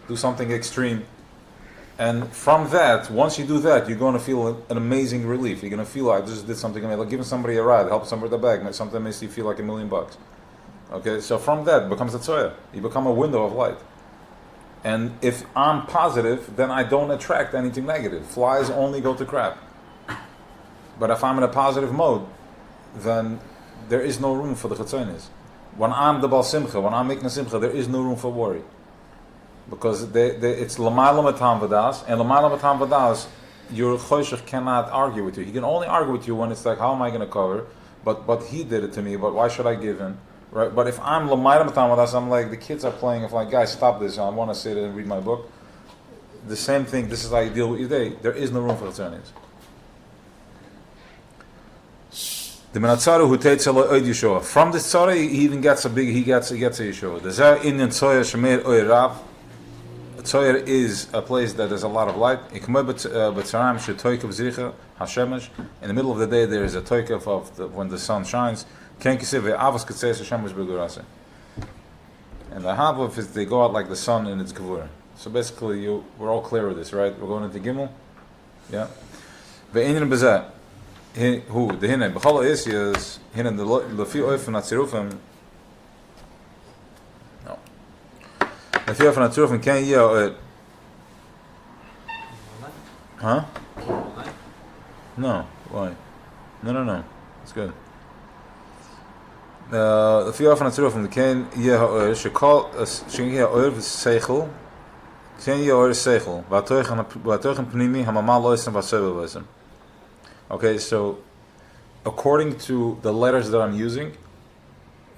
Do something extreme. And from that, once you do that, you're going to feel an amazing relief. You're going to feel like I just did something amazing, like giving somebody a ride, help somebody with the bag, something makes you feel like $1 million. Okay, so from that becomes a tzoya. You become a window of light. And if I'm positive, then I don't attract anything negative. Flies only go to crap. But if I'm in a positive mode, then there is no room for the chetzonis. When I'm the Bal Simcha, when I'm making a Simcha, there is no room for worry. Because it's L'mayla Matam Vadas, and L'mayla Matam Vadas, your Choshech cannot argue with you. He can only argue with you when it's like, how am I going to cover? But he did it to me, but why should I give in? Right? But if I'm L'mayla Matam Vadas, I'm like, the kids are playing, if like, guys, stop this, I want to sit and read my book. The same thing, this is how you deal with your day. There is no room for Chetzonis. The Menatzaru who takes a oid Yeshua. From this tzara, he even gets a Yeshua. The Zer Indian Tzoyer Shemer Oy Rav. Tzoyer is a place that there's a lot of light. In the middle of the day, there is a toikev of when the sun shines. And the havav is they go out like the sun in its gevura. So basically, we're all clear with this, right? We're going into Gimel. Yeah. Who the hinne b'chol is hinne the lefi oifen atzirufim. No. Lefi oifen atzirufim ken yeh. Huh? No. Why? No. It's good. The few often through from the Cain Yehoir should call us Yehoir Seichel. Cain Yehoir Seichel. Vatoichan Pnimi Hamamal Loisem Vasevalism. Okay, so according to the letters that I'm using,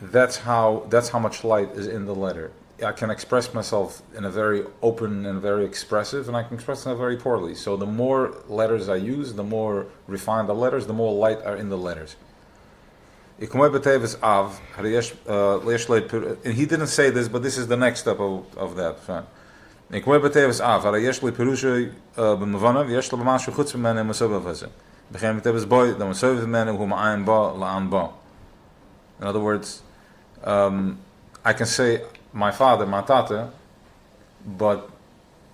that's how much light is in the letter. I can express myself in a very open and very expressive, and I can express myself very poorly. So the more letters I use, the more refined the letters, the more light are in the letters. And he didn't say this, but this is the next step of that. In other words, I can say my father, my tata, but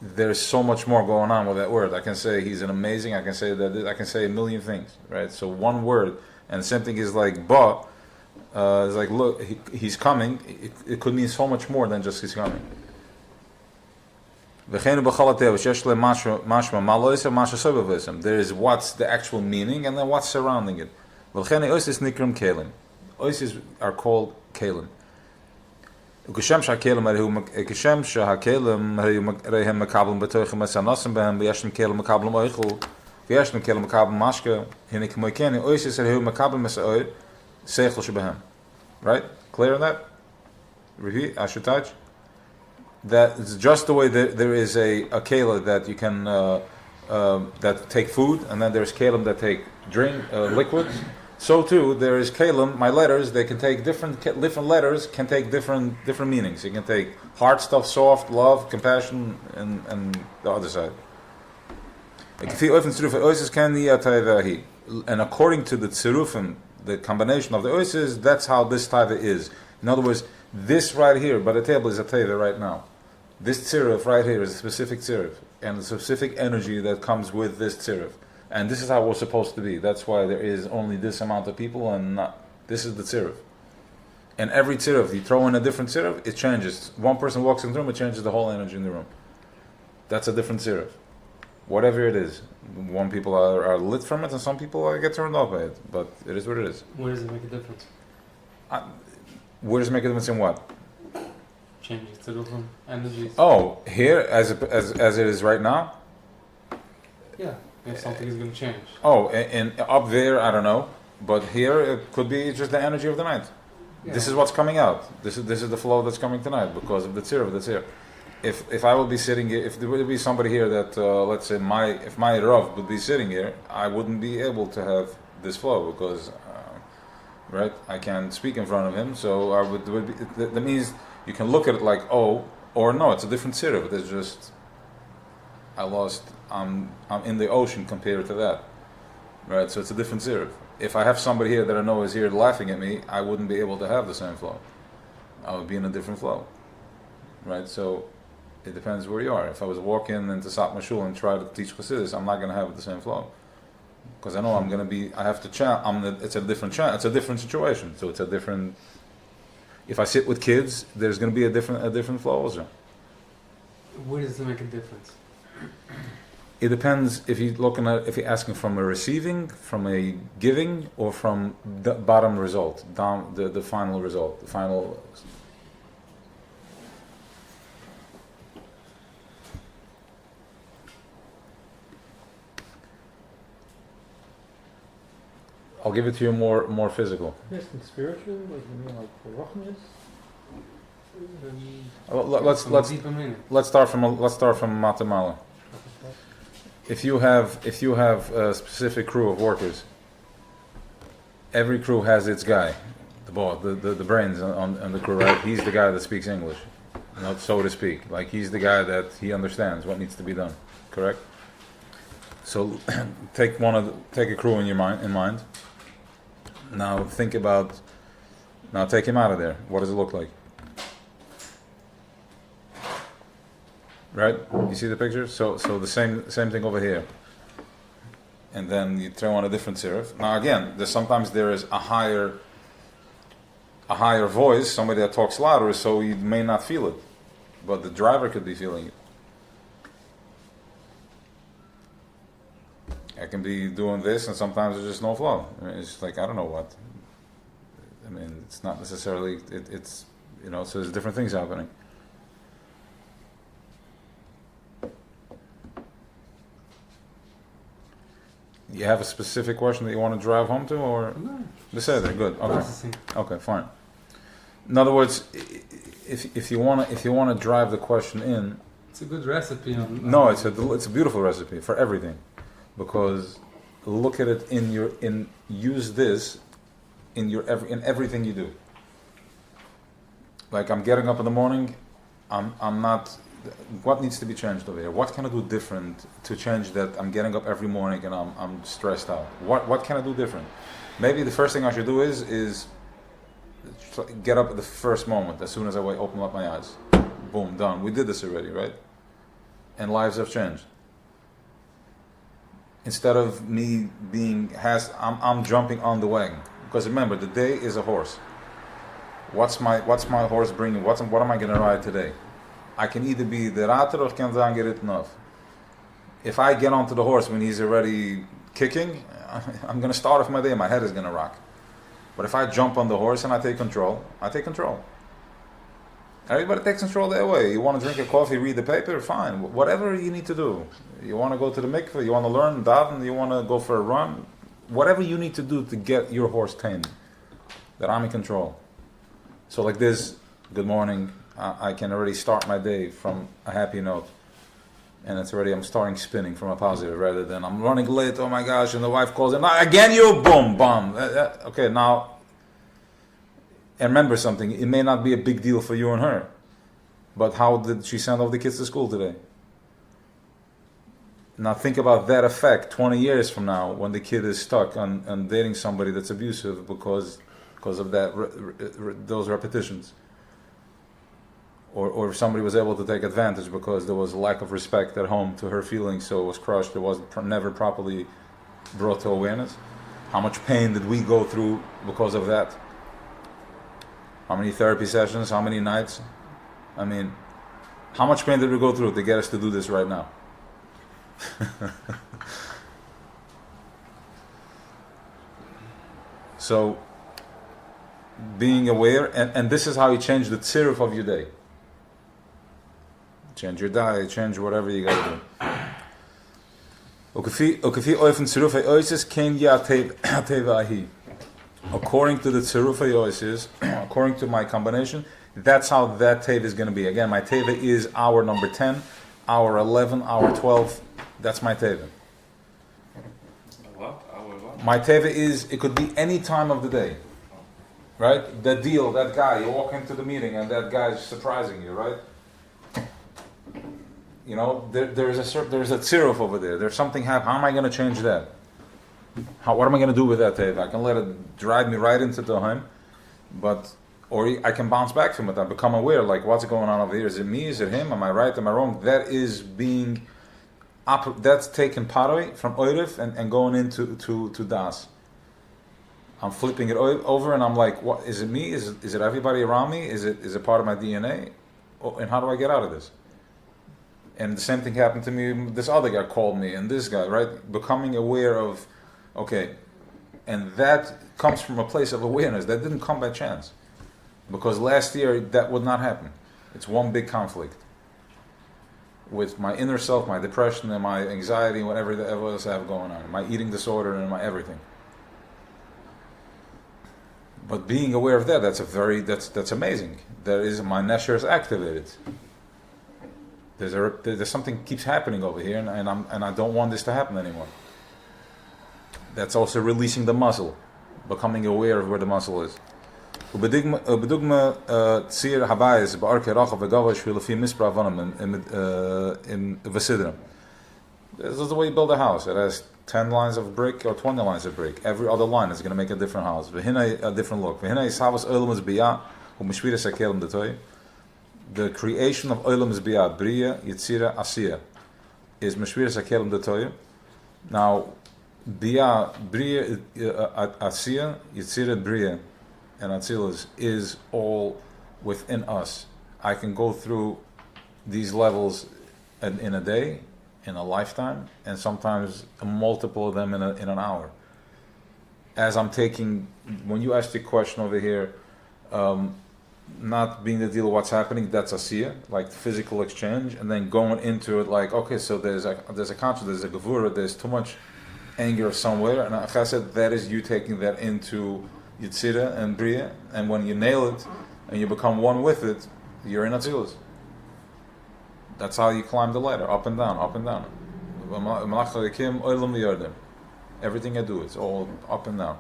there's so much more going on with that word. I can say he's an amazing, I can say that, I can say a million things, right? So one word, and the same thing is like ba, it's like, look, he's coming. It could mean so much more than just he's coming. There is what's the actual meaning, and then what's surrounding it. Oises are called kalim. Ukashem shakelim ukashem shakelim rehem makablim betoichem masanasim behem beyashim kelim makablim oichel beyashim kelim makablim mashke hinik moikeni oises rehem makablim masaoid seichel shebehem. Right? Clear on that? Repeat. I should touch. That it's just the way that there is a kela that you can that take food, and then there's kalim that take drink liquids. So too, there is kalim. My letters, they can take different letters can take different meanings. You can take hard stuff, soft, love, compassion, and the other side. And according to the tzirufim, the combination of the oises, that's how this taiva is. In other words, this right here by the table is a taiva right now. This tziruf right here is a specific tziruf, and the specific energy that comes with this tziruf. And this is how we're supposed to be. That's why there is only this amount of people, and not, this is the tziruf. And every tziruf, you throw in a different tziruf, it changes. One person walks in the room, it changes the whole energy in the room. That's a different tziruf. Whatever it is. One people are lit from it, and some people get turned off by it. But it is what it is. Where does it make a difference? Where does it make a difference in what? Changes to different energies. Oh, here, as it is right now? Yeah. If something is going to change. Oh, and up there, I don't know, but here it could be just the energy of the night. Yeah. This is what's coming out. This is the flow that's coming tonight because of the tziruf that's here. If I would be sitting here, if there would be somebody here that let's say if my Rav would be sitting here, I wouldn't be able to have this flow because right, I can't speak in front of him. So I would be, that means you can look at it like oh or no, it's a different tziruf. It's just I'm in the ocean compared to that, right? So it's a different tziruf. If I have somebody here that I know is here laughing at me, I wouldn't be able to have the same flow. I would be in a different flow, right? So it depends where you are. If I was walking into Sat Mashul and try to teach Chassidus, I'm not going to have the same flow because I know I'm going to be. I have to chant. It's a different chant. It's a different situation. So it's a different. If I sit with kids, there's going to be a different flow also. Where does it make a difference? It depends if you're asking from a receiving, from a giving, or from the bottom result, down the final result, the final. I'll give it to you more physical. Yes, and spiritually, like you mean like the ruchnius? Let's start from Matamala. If you have a specific crew of workers, every crew has its guy, the boss, the brains on the crew, right? He's the guy that speaks English, not so to speak. Like he's the guy that he understands what needs to be done. Correct? So take a crew in mind. Now think about. Now take him out of there. What does it look like? Right? You see the picture? So the same thing over here. And then you throw on a different tziruf. Now again, sometimes there is a higher voice, somebody that talks louder, so you may not feel it. But the driver could be feeling it. I can be doing this, and sometimes there's just no flow. I mean, it's like I don't know what. I mean, it's not necessarily. It's so there's different things happening. You have a specific question that you want to drive home to, or No. they're good. Okay. Processing. Okay, fine. In other words, if you want to drive the question in, It's a good recipe. no, it's a beautiful recipe for everything, because look at it use this in everything you do. Like I'm getting up in the morning, I'm not. What needs to be changed over here? What can I do different to change that? I'm getting up every morning and I'm stressed out. What can I do different? Maybe the first thing I should do is get up at the first moment, as soon as I open up my eyes. Boom, done. We did this already, right? And lives have changed. Instead of me I'm jumping on the wagon. Because remember, the day is a horse. What's my horse bringing? What am I going to ride today? I can either be the rater or can I get it enough. If I get onto the horse when he's already kicking, I'm going to start off my day. My head is going to rock. But if I jump on the horse and I take control, I take control. Everybody takes control their way. You want to drink a coffee, read the paper, fine. Whatever you need to do. You want to go to the mikveh, you want to learn daven, you want to go for a run. Whatever you need to do to get your horse tamed. That I'm in control. So like this, good morning. I can already start my day from a happy note. And I'm starting spinning from a positive rather than I'm running late, oh my gosh, and the wife calls in, again you, boom, bum. Okay, now, and remember something, it may not be a big deal for you and her, but how did she send off the kids to school today? Now think about that effect 20 years from now when the kid is stuck on dating somebody that's abusive because of those repetitions. Or if somebody was able to take advantage because there was a lack of respect at home to her feelings, so it was crushed, it was never properly brought to awareness. How much pain did we go through because of that? How many therapy sessions, how many nights? I mean, how much pain did we go through to get us to do this right now? So, being aware, and this is how you change the tziruf of your day. Change your diet, change whatever you gotta do. According to the tziruf yoises, according to my combination, that's how that teva is going to be. Again, my teva is hour number 10, hour 11, hour 12. That's my teva. What? What? My teva is, it could be any time of the day. Right? That deal, that guy, you walk into the meeting and that guy's surprising you, right? You know, there's a tziruf over there. There's something happening. How am I going to change that? What am I going to do with that tape? I can let it drive me right into the home, or I can bounce back from it. I become aware, like what's going on over here? Is it me? Is it him? Am I right? Am I wrong? That is that's taken paroi from oirif and going into to das. I'm flipping it over and I'm like, what is it me? Is it everybody around me? Is it part of my DNA? And how do I get out of this? And the same thing happened to me. This other guy called me, and this guy, right? Becoming aware of, okay, and that comes from a place of awareness. That didn't come by chance, because last year that would not happen. It's one big conflict with my inner self, my depression, and my anxiety, whatever else I have going on, my eating disorder, and my everything. But being aware of that's amazing. There is my nesher is activated. There's something keeps happening over here, and I don't want this to happen anymore. That's also releasing the muscle, becoming aware of where the muscle is. Tzir habayis ba'arke rachav v'gava shvilafi mispra avanim in v'sidram. This is the way you build a house. It has 10 lines of brick or 20 lines of brick. Every other line is going to make a different house. V'hinay a different look. V'hinay savas olam is biyah u'mishviras hakelim detoy. The creation of olam is biyah, bria, yitzira, asiya, is mishviras hakelim detoy. Now, bria, asiya, yitzira, bria, and Atzilus is all within us. I can go through these levels in a day, in a lifetime, and sometimes a multiple of them in an hour. As I'm taking, when you asked the question over here, not being the deal of what's happening, that's asiyah, like physical exchange, and then going into it like, okay, so there's a conscience, there's a gevura, there's too much anger somewhere, and chesed, that is you taking that into Yitzira and Bria, and when you nail it and you become one with it, you're in Atzilus. That's how you climb the ladder, up and down, up and down. Everything I do, it's all up and down.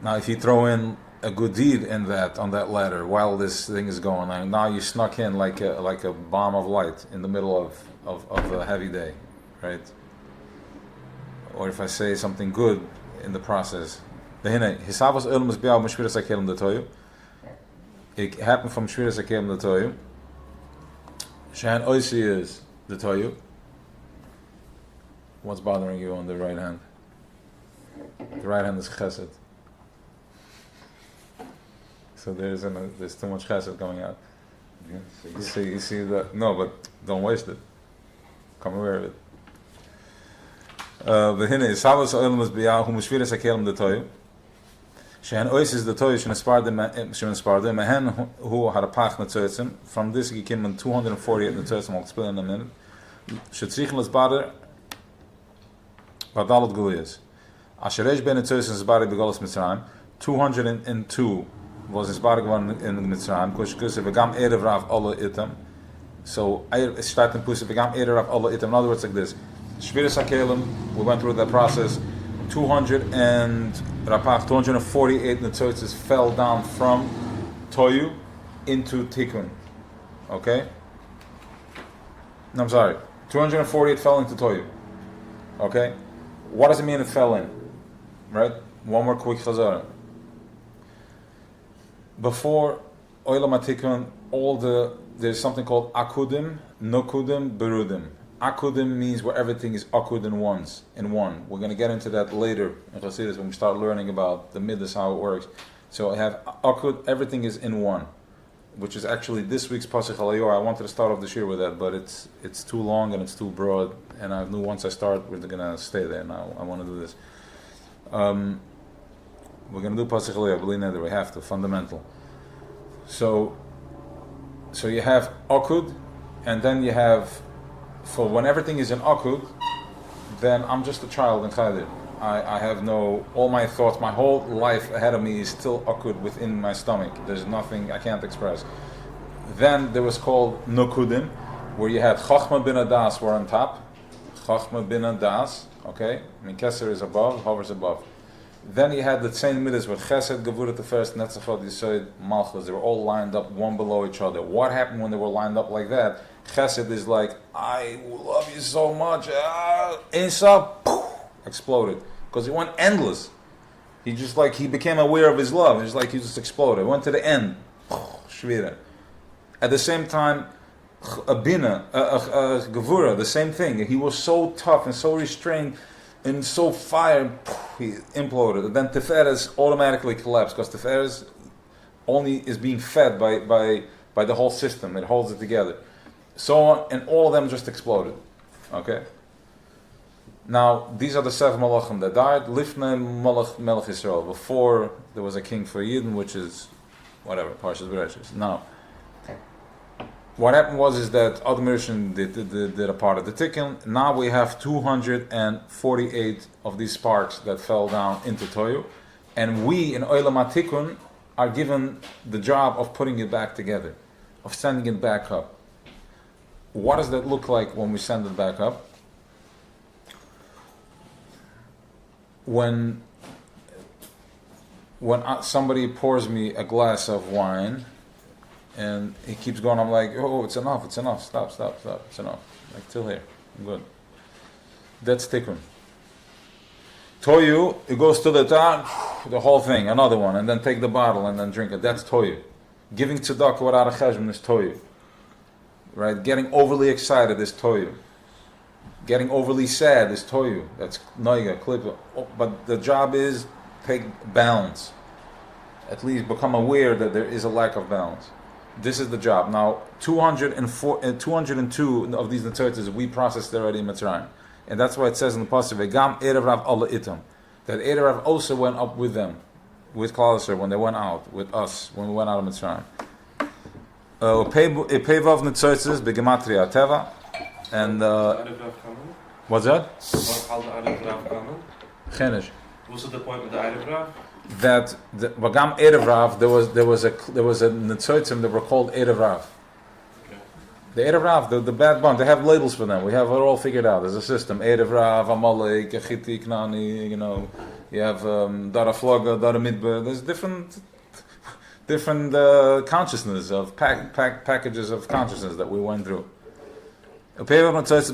Now, if you throw in a good deed in that, on that ladder, while this thing is going on, now you snuck in like a bomb of light in the middle of a heavy day, right? Or if I say something good in the process. It happened from Shviras Hakelim L'Toyu. Shan Oisi is the Toyu. What's bothering you on the right hand? The right hand is Chesed. So there's too much Chesed coming out. Yeah, you see that? No, but don't waste it. Come aware of it. V'hine Yisavos Ha'olam is B'yahu Mushviras Hakelim L'Toyu. Shehan Ois is the Toy Shen Spardim Mehen Hu Harapach Netzotzim. From this he came in 248 Netzotzim. I'll explain in a minute. Shetzrichen L'Sbader Badalot Guliyas. Asheresh Ben Netzotzim Zbari Begolos Mitzrayim. 202 was Zbari one in Mitzrayim. Kush Kusse V'gam Erev Rav Ola Itam. So it starts in Pusse V'gam Erev Rav Ola Itam. In other words, like this: Shviras Hakelim. We went through that process. 248 netzotzes fell down from Toyu into Tikkun. Okay? No, I'm sorry. 248 fell into Toyu. Okay? What does it mean it fell in? Right? One more quick chazara. Before Olam HaTikkun, there's something called Akudim, Nokudim, Berudim. Akudim means where everything is akud in one. We're going to get into that later in Chassidus when we start learning about the midas, how it works. So I have akud, everything is in one, which is actually this week's Pasuk Halayor. I wanted to start off the year with that, but it's too long and it's too broad, and I knew once I start, we're going to stay there. Now I want to do this. We're going to do Pasuk Halayor, I believe that we have to, fundamental. So you have akud, and then you have, for when everything is in akud, then I'm just a child in Chaydir. I have all my thoughts, my whole life ahead of me is still akud within my stomach. There's nothing I can't express. Then there was called Nukudim, where you had Chachma bin Adas were on top. Chachma bin Adas, okay? I mean, Keser is above, hovers above. Then you had the same midas with Chesed, Gevurah the first, Netzachot, Yisod, Malchus. They were all lined up one below each other. What happened when they were lined up like that? Chesed is like, I love you so much. Inside, exploded. Because it went endless. He became aware of his love. It's like he just exploded. It went to the end. Shvira. At the same time, Gevurah, the same thing. He was so tough and so restrained and so fire, he imploded. And then Tiferes automatically collapsed because Tiferes only is being fed by the whole system. It holds it together. So on, and all of them just exploded. Okay? Now, these are the seven Malachim that died. Lifnei Melech Yisrael. Before there was a king for Yidden, which is, whatever, Parshas Bereshis. Now, what happened is that Adam Rishon did a part of the Tikkun. Now we have 248 of these sparks that fell down into Toyu. And we, in Olam HaTikkun, are given the job of putting it back together, of sending it back up. What does that look like when we send it back up? When somebody pours me a glass of wine and he keeps going, I'm like, oh, it's enough, stop, it's enough. Like, till here, I'm good. That's Tikkun. Toyu, it goes to the top, the whole thing, another one, and then take the bottle and then drink it. That's Toyu. Giving tzedakah without a cheshbon is Toyu. Right? Getting overly excited is Toyu. Getting overly sad is Toyu. That's Noiga, Klippa. But the job is take balance. At least become aware that there is a lack of balance. This is the job. Now, 202 of these netzotzes we processed already in Mitzrayim. And that's why it says in the Pasuk, V'gam Erev Rav Alla Itam, that Erev Rav also went up with them, with Klal Yisrael, when they went out, with us, when we went out of Mitzrayim. Pevav netzotzes b'gematria teva, and what's that? Chenish. What's the point with the Erev Rav? That the V'gam Erev Rav, there was a netzotzim that were called Erev Rav. The Erev Rav, the bad bunch, they have labels for them. We have it all figured out. There's a system. Erev Rav, Amalek, Echiti, Knani, you have Dara Floga, Dara Midbar. There's different consciousness of packages of consciousness that we went through. 86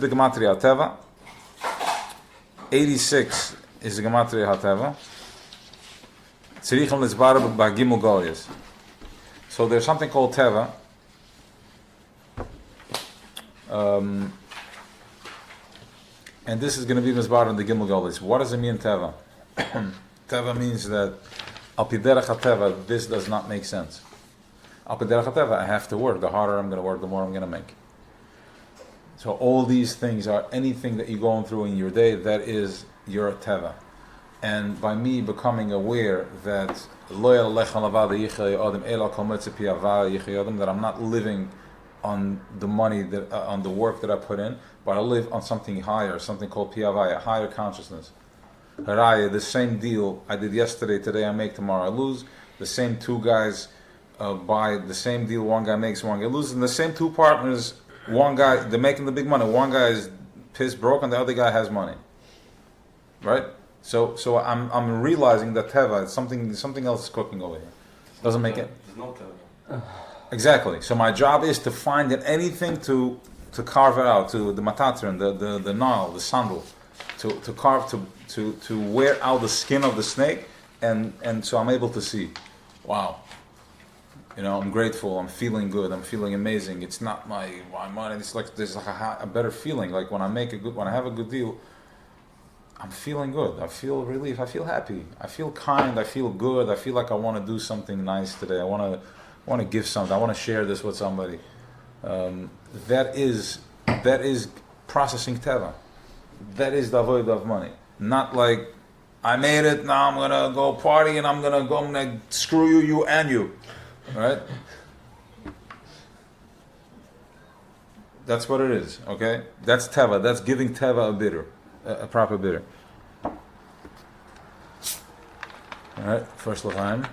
is the Gematria Hateva. So there's something called Teva. And this is going to be Mizbar in the Gimel Golis. What does it mean, Teva? Teva means that Al Piderach HaTeva, this does not make sense. Al Piderach HaTeva, I have to work. The harder I'm going to work, the more I'm going to make. So all these things are anything that you're going through in your day, that is your Teva. And by me becoming aware that that I'm not living on the money, that on the work that I put in, but I live on something higher, something called piyavaya, higher consciousness. Haraya, the same deal I did yesterday, today I make, tomorrow I lose. The same two guys buy the same deal, one guy makes, one guy loses. And the same two partners, one guy, they're making the big money, one guy is pissed broke and the other guy has money. Right? So I'm realizing that Teva, something else is cooking over here. Doesn't make it. There's no Teva. Exactly. So my job is to find anything to carve it out, to the matatron, the nail, the sandal, to carve, to wear out the skin of the snake, and so I'm able to see. Wow. I'm grateful. I'm feeling good. I'm feeling amazing. It's not my money. It's like there's like a better feeling. Like when I have a good deal, I'm feeling good. I feel relief. I feel happy. I feel kind. I feel good. I feel like I want to do something nice today. I want to give something. I want to share this with somebody. That is processing teva. That is the avoid of money. Not like I made it. Now I'm gonna go party and I'm gonna screw you and you. Right? That's what it is. Okay. That's teva. That's giving teva a bitter, a proper bitter. All right. First l'chaim.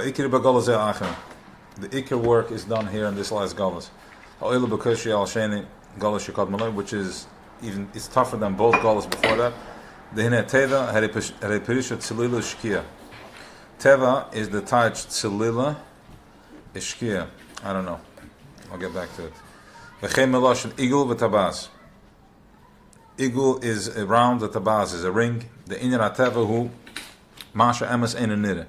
The Iker work is done here in this last Galus. Which is it's tougher than both Galus before that. Teva is the touch Tzilila Ishkia. I don't know. I'll get back to it. Igul is a round, the tabaz is a ring. The Inyan Teva who Masha Emes Ein Nire.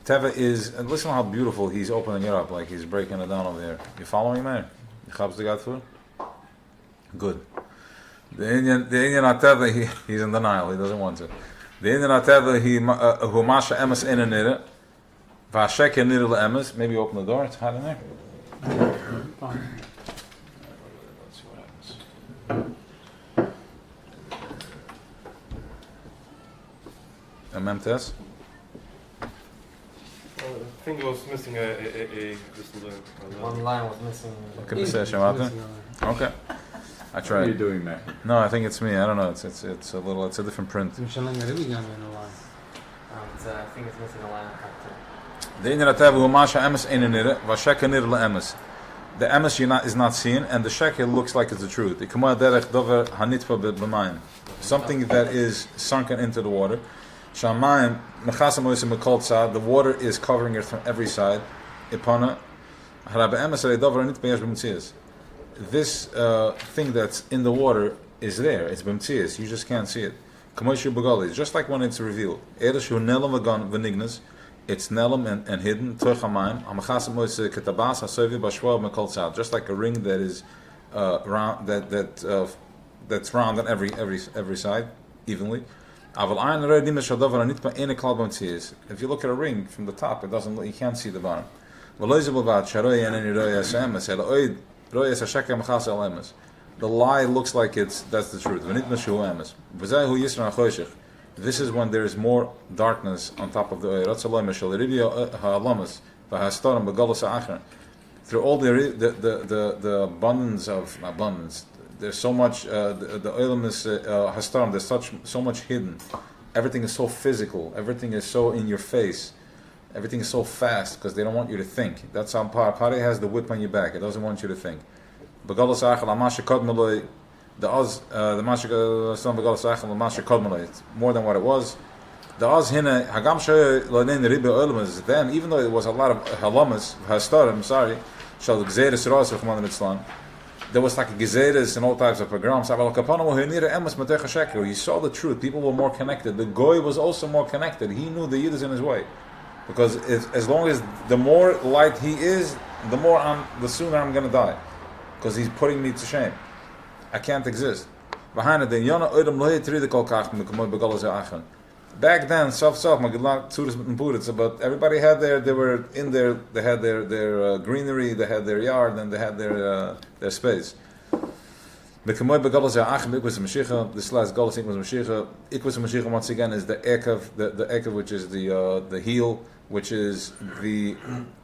Teva is, and listen how beautiful he's opening it up, like he's breaking it down over there. You following me? You chabs the God food? Good. The Indian Teva, he's in denial. He doesn't want to. The Indian Teva, who masha emes in a nire, v'ashek nire le'emes. Maybe open the door. It's hot in there. Let's see what happens. Memtes. I think it was missing a One line was missing. Okay. I tried. What are you doing, man? No, I think it's me. I don't know. It's a different print. I think it's missing a line. The Inyan Teva who masha emes ein nire, v'ashek nire le'emes. The emes is not seen, and the shekel looks like it's the truth. Something that is sunken into the water. The water is covering it from every side. This thing that's in the water is there. It's b'mtzias. You just can't see it. Kamoshu Begali, just like when it's revealed. Ereshu Nelam Venignas, it's Nelam and hidden. Tochamayim, Amachasam Moise Ketabas, Hasovi Bashwa Mekol Tzad, just like a ring that is round, that's round on every side, evenly. If you look at a ring from the top, you can't see the bottom. The lie looks like that's the truth. This is when there is more darkness on top of the oil. Through all the abundance of there's so much. The oilam is hastaram. There's so much hidden. Everything is so physical. Everything is so in your face. Everything is so fast because they don't want you to think. That's how Pari has the whip on your back. It doesn't want you to think. The more than what it was. The Oz hine hagam them, even though it was a lot of halamas hastarim. Sorry, shall gzeres ras of man Islam. There was like gezeres and all types of pogroms. You saw the truth. People were more connected. The goy was also more connected. He knew the Yid is in his way, because as long as the more light he is, the sooner I'm going to die, because he's putting me to shame. I can't exist. Back then, but everybody had they were in there, they had their greenery, they had their yard, and they had their space. This last Galus Mashiach once again is the Ekev, the Ekev, which is the heel, which is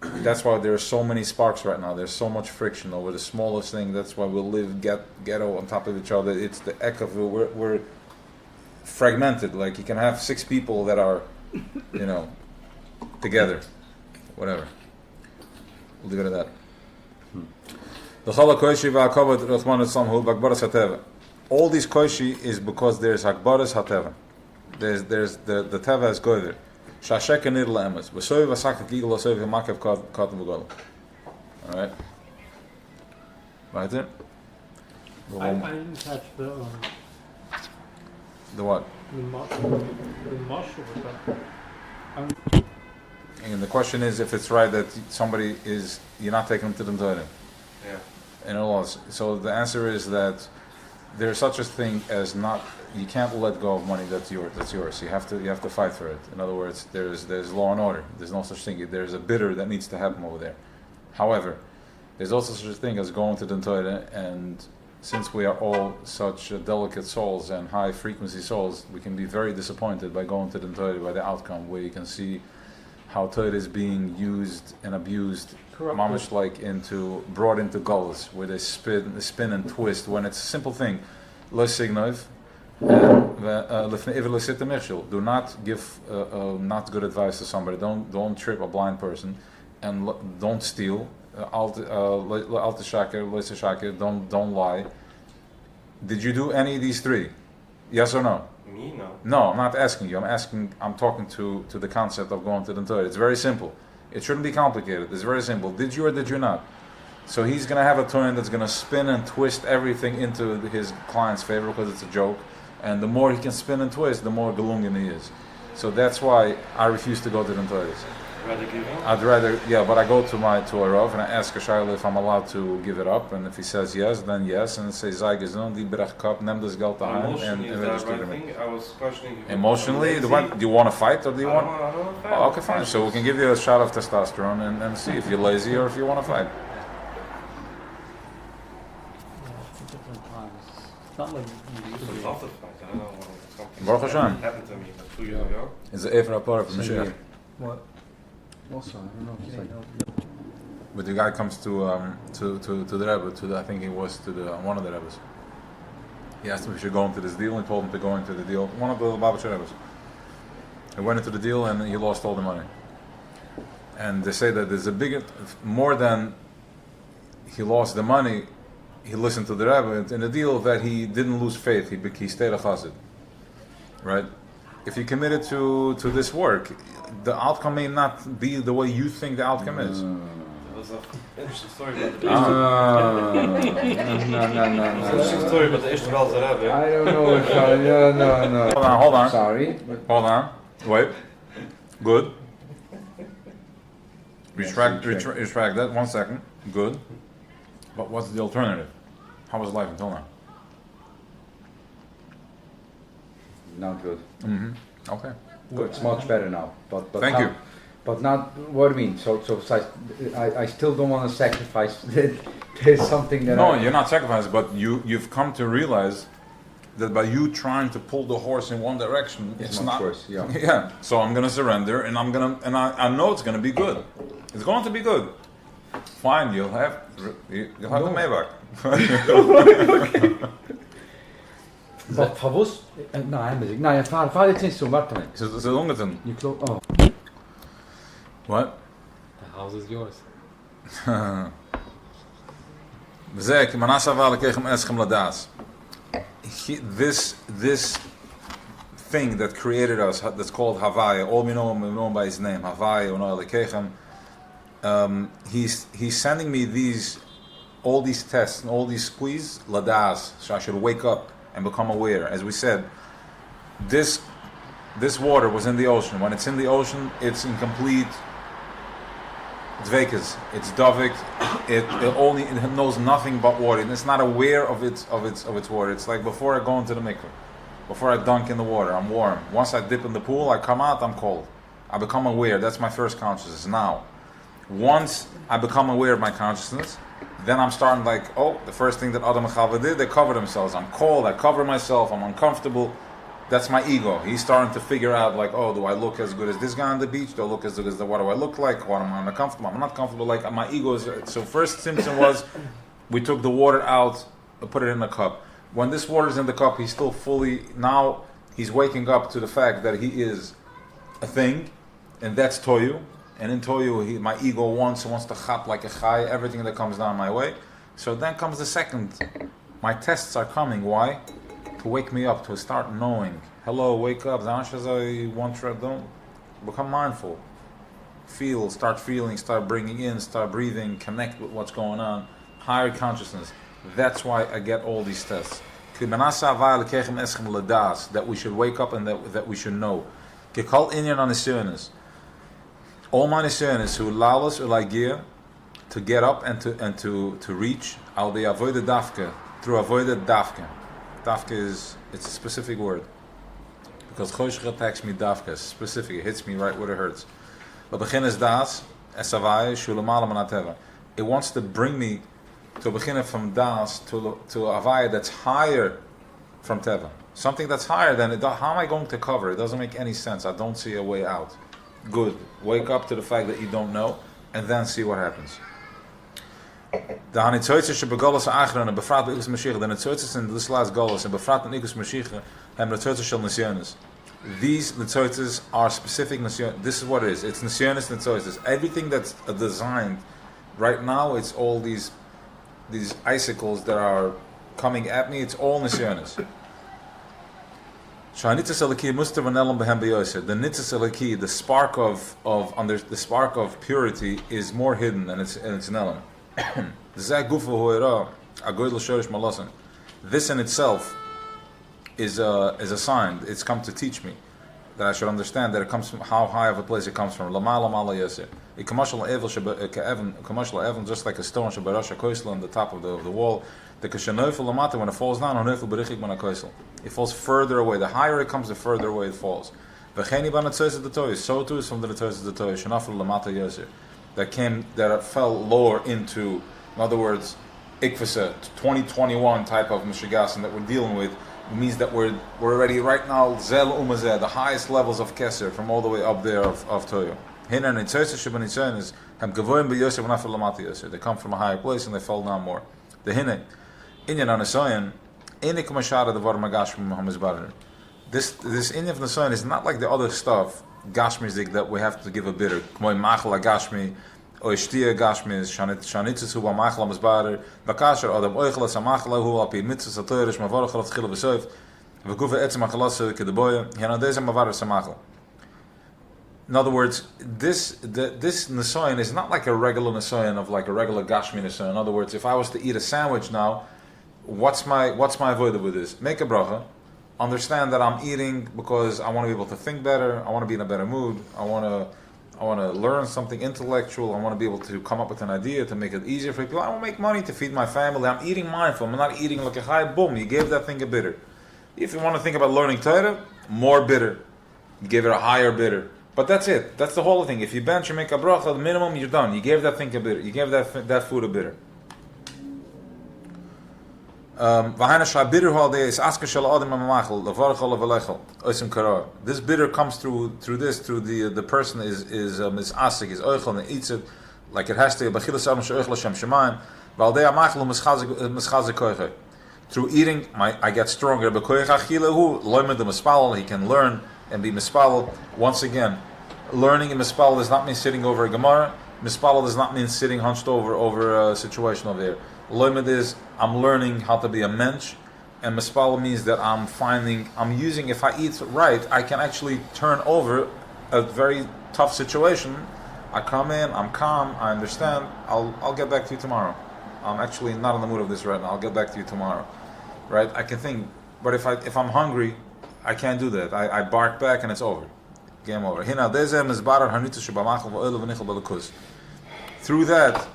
that's why there are so many sparks right now. There's so much friction over the smallest thing. That's why we live ghetto on top of each other. It's the Ekev. We're fragmented. Like you can have 6 people that are, together, whatever. We'll leave it at that. All these koshi is because there's hakbaras hateva. There's the teva is goyver. Shashek and nir la'emes. V'soy v'sak ha'kigel v'soy v'makev katan v'gol. All right. Right there. I didn't catch The what? the Moshe with that. And the question is if it's right that you're not taking them to the Torah. Yeah. In all laws. So the answer is that there's such a thing as you can't let go of money that's yours. You have to fight for it. In other words, there's law and order. There's no such thing. There's a bidder that needs to happen over there. However, there's also such a thing as going to the Torah, and since we are all such delicate souls and high frequency souls, we can be very disappointed by going to the Torah, by the outcome, where you can see how Torah is being used and abused, mamish like brought into gulls, where they spin and twist, when it's a simple thing. Lo signov, do not give not good advice to somebody. Don't trip a blind person, and don't steal. Don't lie. Did you do any of these 3? Yes or no? Me, no. No, I'm not asking you. I'm talking to the concept of going to the Torah. It's very simple. It shouldn't be complicated. It's very simple. Did you or did you not? So he's going to have a Torah that's going to spin and twist everything into his client's favor because it's a joke. And the more he can spin and twist, the more gelungen he is. So that's why I refuse to go to the Torah. I'd rather, but I go to a Rav and I ask a shayla if I'm allowed to give it up, and if he says yes, then yes, and say zay gezon di berach kap nem das geld daheim and register it. I was questioning. Emotionally, do you want to fight or do you want? I don't want to fight. Oh, okay, fine. So we can give you a shot of testosterone and see if you're lazy or if you want to fight. Different times. It's not like you used to be. I don't know something Baruch Hashem. happened to me 2 years ago. It's the Efer Apara from Mashiach. What? Also, I don't know. It's like, But the guy comes to the Rebbe, I think he was to one of the Rebbes. He asked him if he should go into this deal, and he told him to go into the deal. One of the Lubavitcher Rebbes. He went into the deal and he lost all the money. And they say that there's more than he lost the money, he listened to the Rebbe in the deal that he didn't lose faith, he stayed a chassid. Right? If you committed to this work, the outcome may not be the way you think the outcome is. was an interesting story about the No. Interesting story about the Ishtar Rebbe. I don't know if no. Hold on. Sorry. Hold on. Wait. Good. Retract that. 1 second. Good. But what's the alternative? How was life until now? Not good. Okay. Good. It's much better now. But Thank you. But not what do you mean? So I still don't want to sacrifice. There's something that. No, you're not sacrificing, but you've come to realize that by you trying to pull the horse in one direction, it's much not worse. Yeah. Yeah. So I'm gonna surrender, and I know it's gonna be good. It's going to be good. Fine, you'll have the Maybach. But Favus? No, fahr jetzt nicht so, warte mal. Is it ungetan? You close. Oh. What? The house is yours. This thing that created us, that's called Havaya, all we know by his name, Havaya, he's sending me all these tests and all these squeeze ladas, so I should wake up and become aware. As we said, this water was in the ocean. When it's in the ocean, it's in complete dvekas. It's davik. It knows nothing but water, and it's not aware of its water. It's like before I go into the mikveh, before I dunk in the water, I'm warm. Once I dip in the pool, I come out, I'm cold. I become aware. That's my first consciousness now. Once I become aware of my consciousness, then I'm starting like, the first thing that Adam and Chava did, they cover themselves. I'm cold, I cover myself, I'm uncomfortable. That's my ego. He's starting to figure out like, do I look as good as this guy on the beach? Do I look as good as what do I look like? What am I uncomfortable? I'm not comfortable. Like my ego is. So first symptom was, we took the water out, put it in a cup. When this water is in the cup, he's still now he's waking up to the fact that he is a thing, and that's Toyu. And in Toyu, my ego wants to chap like a chai, everything that comes down my way. So then comes the second. My tests are coming. Why? To wake me up, to start knowing. Hello, wake up. Don't become mindful. Start feeling, start bringing in, start breathing, connect with what's going on. Higher consciousness. That's why I get all these tests. That we should wake up and that we should know. All my nisyonis who lalas ulagir, to get up and to reach al the avoida dafka, through avoida dafka. Dafka it's a specific word, because choshech attacks me dafka. It's specific. It hits me right where it hurts. But begin is das esavai shulamalam anateva. It wants to bring me to begin from das to avaya that's higher from teva. Something that's higher than it. How am I going to cover? It doesn't make any sense. I don't see a way out. Good. Wake up to the fact that you don't know, and then see what happens. The hanitzoytses begolas achron and befrat ikus mashiach. The hanitzoytses in this last golas and befrat and ikus mashiach have hanitzoytses shel nisyonis. These hanitzoytses are specific nisyonis. This is what it is. It's nisyonis hanitzoytses. Everything that's designed right now, it's all these icicles that are coming at me. It's all nisyonis. The nitzas eliki, the spark of purity, is more hidden, and it's an element. This in itself is a sign. It's come to teach me that I should understand that it comes from how high of a place it comes from. Just like a stone on the top of the wall. When it falls down, it falls further away. The higher it comes, the further away it falls. So too is from the Rutzo Ts'ohar that fell lower into, in other words, Ikvasa 2021 type of Mishigasan that we're dealing with. It means that we're already right now Zel Umazeh, the highest levels of Keser from all the way up there of Toyo. They come from a higher place and they fall down more. The Hine. This Inyan of Nasayan is not like the other stuff, Gashmizik, that we have to give a bitter. Gashmi, Oishtia Gashmi, Shanitzis who Machla Masbader, Bakasher, Adam Oichlas, Amachla, who Api Mitzvah Satorish, Mavarachat Chil Besoif, Vakuva Etzma Khalasa Kedeboya, Yanadeza Mavar Samachla. In other words, this Nisayan is not like a regular Nisayan of like a regular Gashmi Nisayan. In other words, if I was to eat a sandwich now, what's my avodah with this? Make a bracha. Understand that I'm eating because I want to be able to think better. I want to be in a better mood. I want to learn something intellectual. I want to be able to come up with an idea to make it easier for people. I want to make money to feed my family. I'm eating mindful. I'm not eating like a high boom. You gave that thing a bitter. If you want to think about learning Torah, more bitter. You gave it a higher bitter. But that's it. That's the whole thing. If you bench, you make a bracha, the minimum, you're done. You gave that thing a bitter. You gave that food a bitter. This bitter comes through the person is asik, is oichel, and eats it like it has to. Through eating, I get stronger. He can learn and be mispal. Once again, learning in mispal does not mean sitting over a gemara. Mispal does not mean sitting hunched over a situation over there. Loimed is I'm learning how to be a mensch, and mispal means that I'm using. If I eat right, I can actually turn over a very tough situation. I come in, I'm calm, I understand. I'll get back to you tomorrow. I'm actually not in the mood of this right now. I'll get back to you tomorrow. Right? I can think, but if I'm hungry, I can't do that. I bark back and it's over. Game over. Through that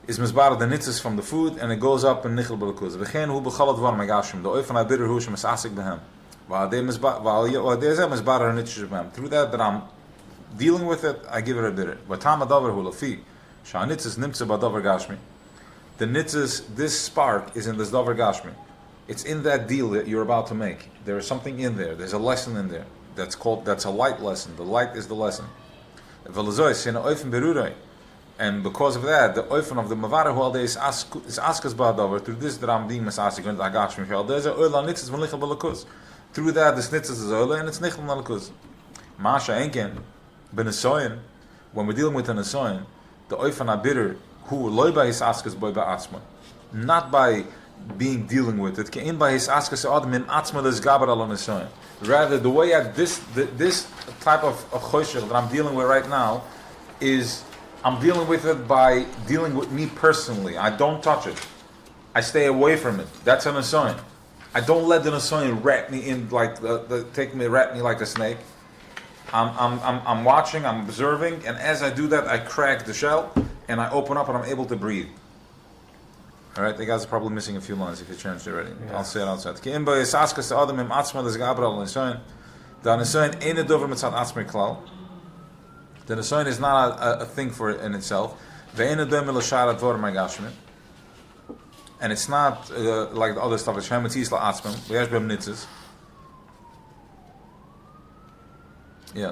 is mizbar the nitzes from the food, and it goes up in nichel b'lekuz. V'chein hu b'chalat var megashim. The oifen habitter hu shemes asik b'hem. Through that I'm dealing with it, I give it a bitter. V'tam adavar hu lafi. Sha'anitzes nimtze b'adavar gashmi. The nitzes, this spark is in this davar gashmi. It's in that deal that you're about to make. There is something in there. There's a lesson in there. That's a light lesson. The light is the lesson. And because of that, the oifen of the mavara who all day is askas ba'adavar. Through this that I'm being masasik and agashmi shal. There's a oila nitzes von lichel b'lekuz. Through that, this nitzes is oila and it's nichel b'lekuz. Masha enken ben nesoyin. When we're dealing with an nesoyin, the oifen abitter who loy by his askas boy ba'atzma, not by dealing with it. Kein by his askas adam in atzma les gaber al nesoyin. Rather, the way this type of choshech that I'm dealing with right now is I'm dealing with it by dealing with me personally. I don't touch it. I stay away from it. That's an nesoyin. I don't let the nesoyin wrap me in like wrap me like a snake. I'm watching. I'm observing, and as I do that, I crack the shell and I open up and I'm able to breathe. All right, the guys are probably missing a few lines if you changed it already. Yeah. I'll say it outside. The nesoyin is not a thing for it in itself. And it's not like the other stuff. Yeah,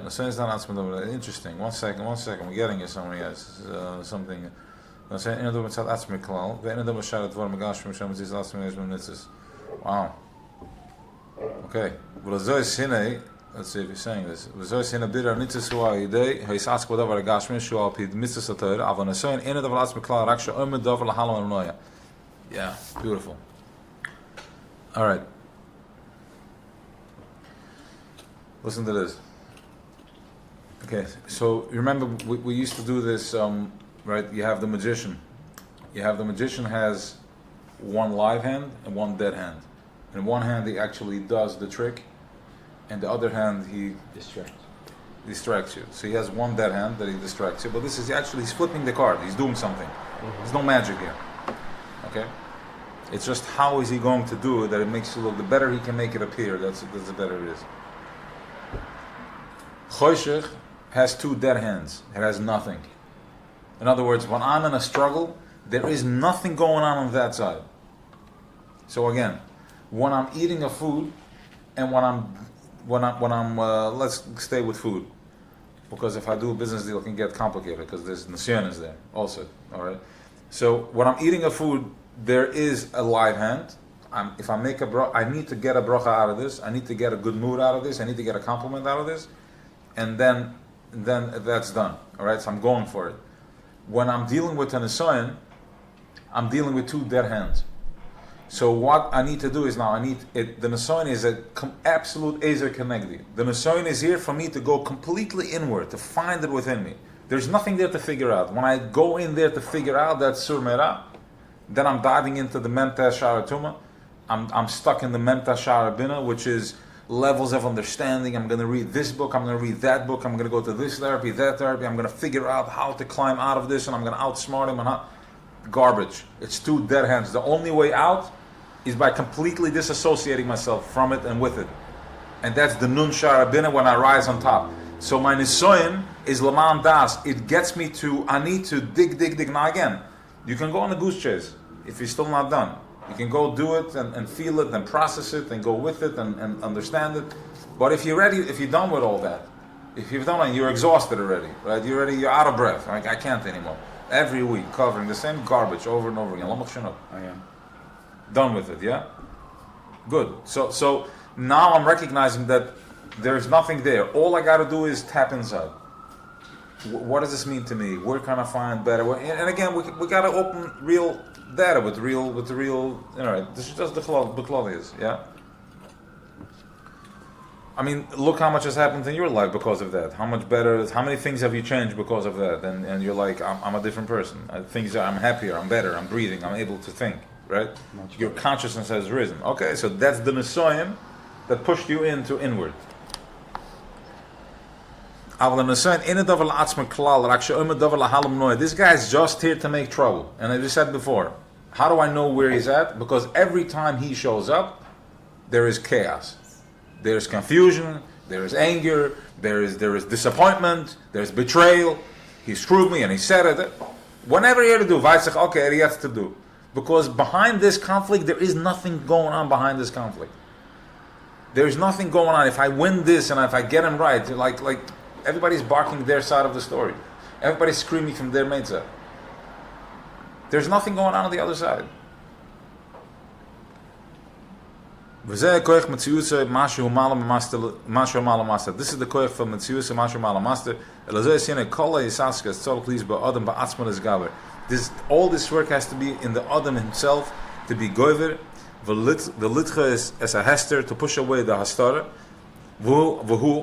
nesoyin is not atzma. Interesting. One second. We're getting it somewhere, guys. Something. Wow. Okay. Let's see if you're saying this. Yeah, beautiful. All right. Listen to this. Okay, so remember we used to do this, right? You have the magician. The magician has one live hand and one dead hand. In one hand he actually does the trick, and the other hand he distracts you. So he has one dead hand that he distracts you, but this is he's flipping the card. He's doing something. There's no magic here. Okay? It's just how is he going to do it that it makes you look. The better he can make it appear, that's the better it is. Choshech has two dead hands. It has nothing. In other words, when I'm in a struggle, there is nothing going on that side. So again, when I'm eating a food, and when I'm let's stay with food, because if I do a business deal, it can get complicated because there's nisyonos there also. All right. So when I'm eating a food, there is a live hand. If I make I need to get a bracha out of this. I need to get a good mood out of this. I need to get a compliment out of this, and then that's done. All right. So I'm going for it. When I'm dealing with an nesoyin, I'm dealing with two dead hands. So what I need to do is now the Nisayon is a absolute Ezer Kenegdi. The Nisayon is here for me to go completely inward, to find it within me. There's nothing there to figure out. When I go in there to figure out that Sur Merah, then I'm diving into the Menta Shara Tuma. I'm stuck in the Menta Shara Bina, which is levels of understanding. I'm going to read this book, I'm going to read that book, I'm going to go to this therapy, that therapy, I'm going to figure out how to climb out of this, and I'm going to outsmart him. Garbage. It's two dead hands. The only way out is by completely disassociating myself from it and with it. And that's the Nun Shara Bina when I rise on top. So my Nisoyin is Laman Das. It gets me to, I need to dig. Now again, you can go on a goose chase if you're still not done. You can go do it and feel it and process it and go with it and understand it. But if you're ready, if you're done with all that, if you've done it, you're exhausted already, right? You're out of breath. Like, I can't anymore. Every week, covering the same garbage over and over again. I am. Done with it, yeah? Good. So now I'm recognizing that there's nothing there. All I got to do is tap inside. What does this mean to me? Where can I find better? And again, we got to open real data with the real. You know, this is just the Klolias, yeah. I mean, look how much has happened in your life because of that. How much better? How many things have you changed because of that? And you're like, I'm a different person. I'm happier. I'm better. I'm breathing. I'm able to think. Right? Your consciousness has risen. Okay, so that's the Nisoyim that pushed you into inward. This guy is just here to make trouble. And as I said before, how do I know where he's at? Because every time he shows up, there is chaos. There's confusion, there is anger, there is disappointment, there's betrayal. He screwed me and he said it. Whenever you're to do, Weisz, okay, he has to do. Because behind this conflict, there is nothing going on behind this conflict. There's nothing going on. If I win this and if I get him right, like everybody's barking their side of the story. Everybody's screaming from their main side. There's nothing going on the other side. This is the koich for Metziusa Mashu Malam Master. All this work has to be in the Adam himself, to be goiver. The litcha is as a hester, to push away the hastara.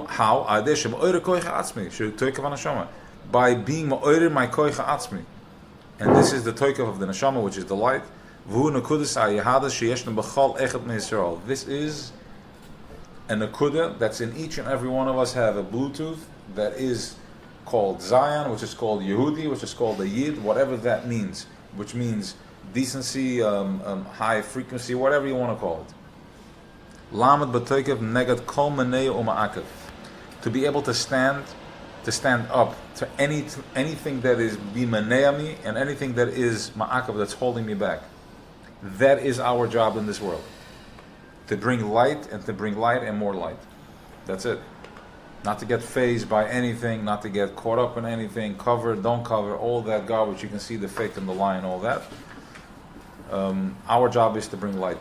How? By being ma'orer my koich atzmi. And this is the toikav of the neshama, which is the light. This is a nakuda that's in each and every one of us have a Bluetooth that is called Zion, which is called Yehudi, which is called a Yid, whatever that means, which means decency, high frequency, whatever you want to call it. Lamed b'toikev negad kol menei uma'akev. To be able to stand up to anything that is bimaneami and anything that is ma'akev, that's holding me back. That is our job in this world. To bring light and to bring light and more light. That's it. Not to get fazed by anything, not to get caught up in anything, cover, don't cover, all that garbage. You can see the fake and the lie and all that. Our job is to bring light.